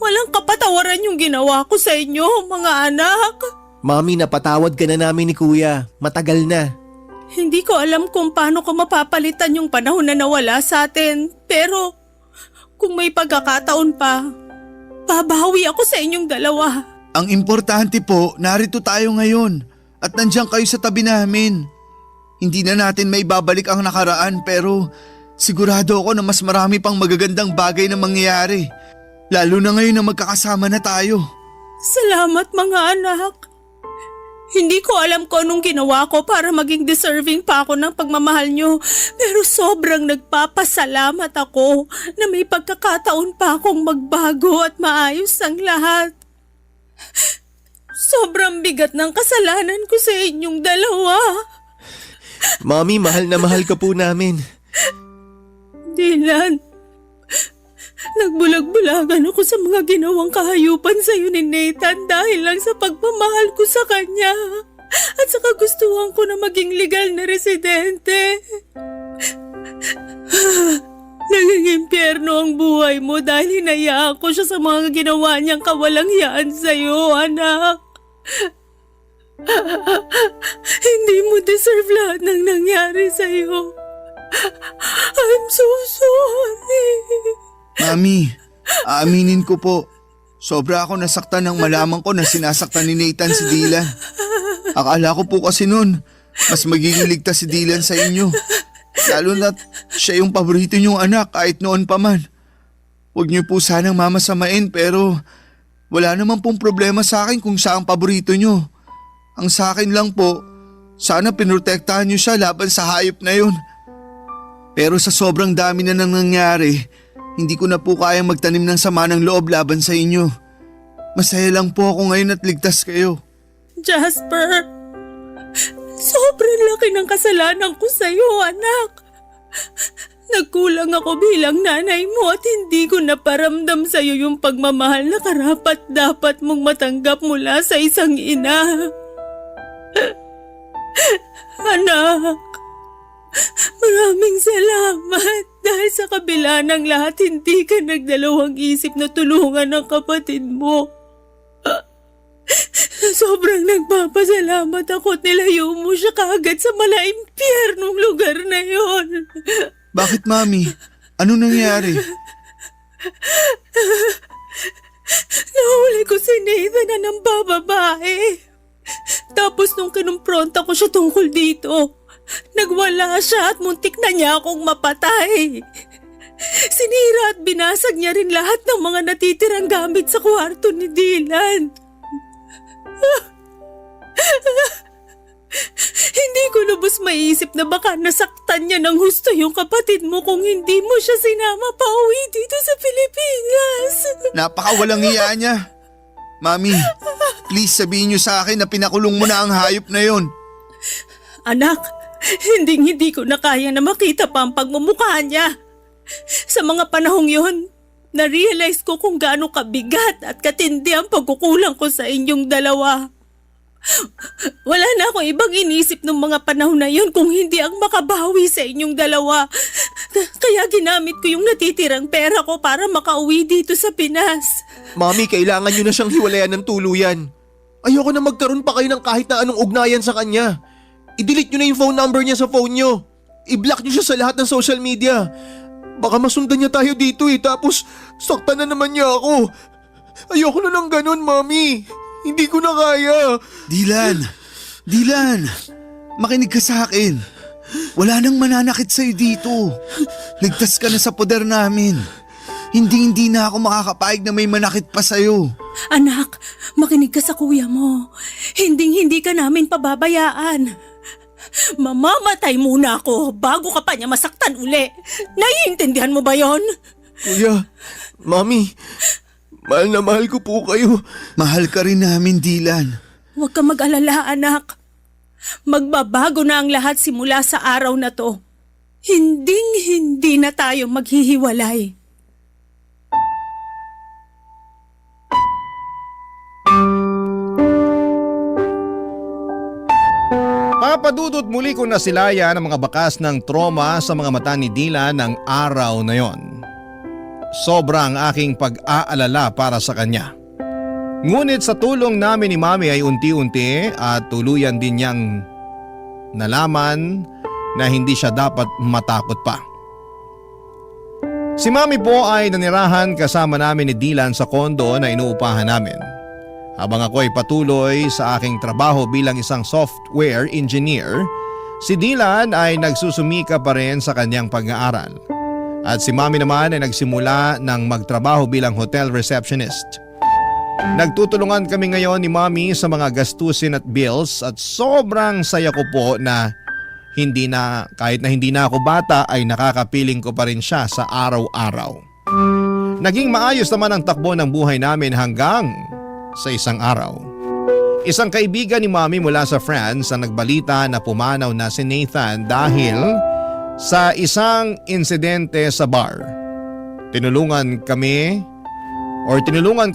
Walang kapatawaran yung ginawa ko sa inyo, mga anak. Mami, napatawad ka na namin ni Kuya. Matagal na. Hindi ko alam kung paano ko mapapalitan yung panahon na nawala sa atin. Pero kung may pagkakataon pa, babawi ako sa inyong dalawa. Ang importante po, narito tayo ngayon at nandiyan kayo sa tabi namin. Hindi na natin may babalik ang nakaraan pero sigurado ako na mas marami pang magagandang bagay na mangyayari. Lalo na ngayon na magkakasama na tayo. Salamat mga anak. Hindi ko alam kung anong ginawa ko para maging deserving pa ako ng pagmamahal nyo. Pero sobrang nagpapasalamat ako na may pagkakataon pa akong magbago at maayos ang lahat. Sobrang bigat ng kasalanan ko sa inyong dalawa. Mami, mahal na mahal ka po namin. Dylan, nagbulag-bulagan ako sa mga ginawang kahayupan sa iyo ni Nathan dahil lang sa pagmamahal ko sa kanya at sa kagustuhan ko na maging legal na residente. Naging impyerno ang buhay mo dahil hinayaan ko siya sa mga ginawa niyang kawalang hiyaan sa iyo, anak. Hindi mo deserve lahat ng nangyari sa iyo. I'm so sorry. Mami, aaminin ko po. Sobra ako nasaktan nang malaman ko na sinasaktan ni Nathan si Dylan. Akala ko po kasi noon, mas magiging ligtas si Dylan sa inyo. Lalo na siya yung paborito niyong anak kahit noon pa man. Huwag niyo po sanang mamasamain pero wala naman pong problema sa akin kung siya ang paborito niyo. Ang sa akin lang po, sana pinrotektahan niyo siya laban sa hayop na yun. Pero sa sobrang dami na nang nangyari, hindi ko na po kayang magtanim ng sama ng loob laban sa inyo. Masaya lang po ako ngayon at ligtas kayo. Jasper, sobrang laki ng kasalanan ko sa iyo, anak. Nagkulang ako bilang nanay mo at hindi ko naparamdam sa iyo yung pagmamahal na karapat dapat mong matanggap mula sa isang ina. Anak, maraming salamat dahil sa kabila ng lahat hindi ka nagdalawang isip na tulungan ang kapatid mo. Sobrang nagpapasalamat ako at nilayo mo siya kaagad sa malaimpyernong lugar na yon. Bakit, Mami? Ano nangyari? Nahuli ko si Nathan na ng bababae. Tapos nung kinumpronta ko siya tungkol dito, nagwala siya at muntik na niya akong mapatay. Sinira at binasag niya rin lahat ng mga natitirang gamit sa kwarto ni Dylan. Hindi ko lubos maiisip na baka nasaktan niya ng husto yung kapatid mo kung hindi mo siya sinama pa uwi dito sa Pilipinas. Napakawalang hiya niya. Mami, please sabihin niyo sa akin na pinakulong mo na ang hayop na yon. Anak, hindi ko na kaya na makita pa ang pagmumukha niya. Sa mga panahong yon, na-realize ko kung gaano kabigat at katindi ang pagkukulang ko sa inyong dalawa. Wala na akong ibang inisip ng mga panahon na yon kung hindi ang makabawi sa inyong dalawa. Kaya ginamit ko yung natitirang pera ko para makauwi dito sa Pinas. Mami, kailangan nyo na siyang hiwalayan ng tuluyan. Ayoko na magkaroon pa kayo ng kahit na anong ugnayan sa kanya. I-delete nyo na yung phone number niya sa phone nyo. I-block nyo siya sa lahat ng social media. Baka masundan niya tayo dito tapos saktan na naman niya ako. Ayoko na ng ganun, Mami. Hindi ko na kaya. Dylan, makinig ka sa akin. Wala nang mananakit sa'yo dito. Ligtas ka na sa poder namin. Hindi na ako makakapayag na may manakit pa sa'yo. Anak, makinig ka sa kuya mo. Hindi ka namin pababayaan. Mamamatay muna ako bago ka pa niya masaktan uli. Naiintindihan mo ba yon? Kuya, Mami, mahal na mahal ko po kayo. Mahal ka rin namin, Dylan. Huwag ka mag-alala, anak. Magbabago na ang lahat simula sa araw na to. Hindi na tayo maghihiwalay. Papadudot muli ko na silaya ng mga bakas ng trauma sa mga mata ni Dylan ng araw na yon. Sobrang aking pag-aalala para sa kanya. Ngunit sa tulong namin ni Mami ay unti-unti at tuluyan din niyang nalaman na hindi siya dapat matakot pa. Si Mami po ay nanirahan kasama namin ni Dylan sa kondo na inuupahan namin. Habang ako ay patuloy sa aking trabaho bilang isang software engineer, si Dylan ay nagsusumika pa rin sa kanyang pag-aaral. At si Mami naman ay nagsimula ng magtrabaho bilang hotel receptionist. Nagtutulungan kami ngayon ni Mommy sa mga gastusin at bills at sobrang saya ko po na kahit na hindi na ako bata ay nakakapiling ko pa rin siya sa araw-araw. Naging maayos naman ang takbo ng buhay namin hanggang sa isang araw. Isang kaibigan ni Mommy mula sa France ang nagbalita na pumanaw na si Nathan dahil sa isang insidente sa bar. Tinulungan ko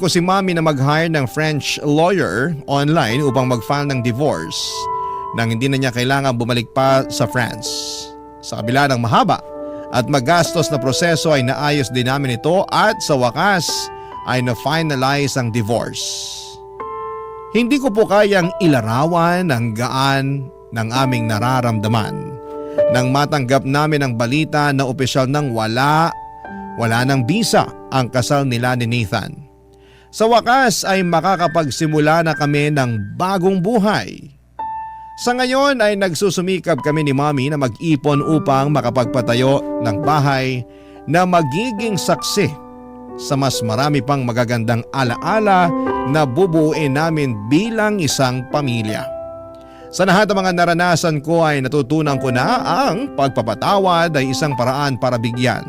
si Mommy na mag-hire ng French lawyer online upang mag-file ng divorce nang hindi na niya kailangan bumalik pa sa France. Sa kabila ng mahaba at magastos na proseso ay naayos din namin ito at sa wakas ay na-finalize ang divorce. Hindi ko po kayang ilarawan ang gaan ng aming nararamdaman nang matanggap namin ang balita na opisyal nang wala ng bisa ang kasal nila ni Nathan. Sa wakas ay makakapagsimula na kami ng bagong buhay. Sa ngayon ay nagsusumikap kami ni Mommy na mag-ipon upang makapagpatayo ng bahay na magiging saksi sa mas marami pang magagandang alaala na bubuuin namin bilang isang pamilya. Sa lahat ng mga naranasan ko ay natutunan ko na ang pagpapatawad ay isang paraan para bigyan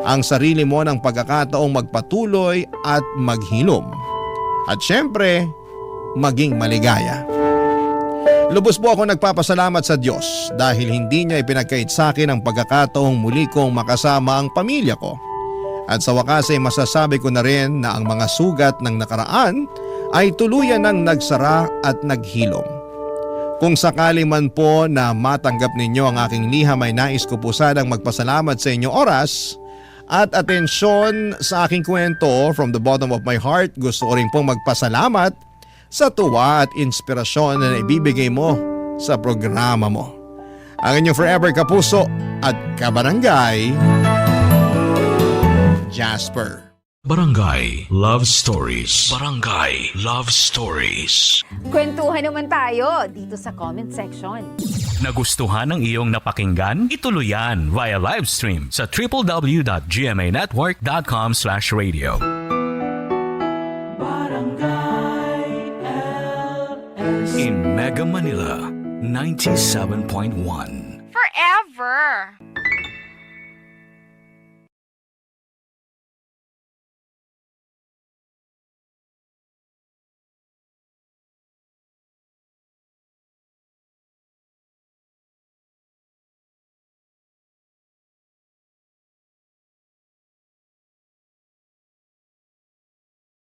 ang sarili mo ng pagkakataong magpatuloy at maghilom. At syempre, maging maligaya. Lubos po ako nagpapasalamat sa Diyos dahil hindi niya ipinagkait sa akin ang pagkakataong muli kong makasama ang pamilya ko. At sa wakas ay masasabi ko na rin na ang mga sugat ng nakaraan ay tuluyan ng nagsara at naghilom. Kung sakali man po na matanggap ninyo ang aking liham ay nais ko po sanang magpasalamat sa inyong oras at atensyon sa aking kwento. From the bottom of my heart, gusto ko rin pong magpasalamat sa tuwa at inspirasyon na ibibigay mo sa programa mo. Ang inyong forever kapuso at kabarangay, Jasper. Barangay Love Stories. Barangay Love Stories. Kwentuhan naman tayo dito sa comment section. Nagustuhan ng iyong napakinggan? Ituloy yan via live stream sa www.gmanetwork.com/radio. In Mega Manila, 97.1. Forever!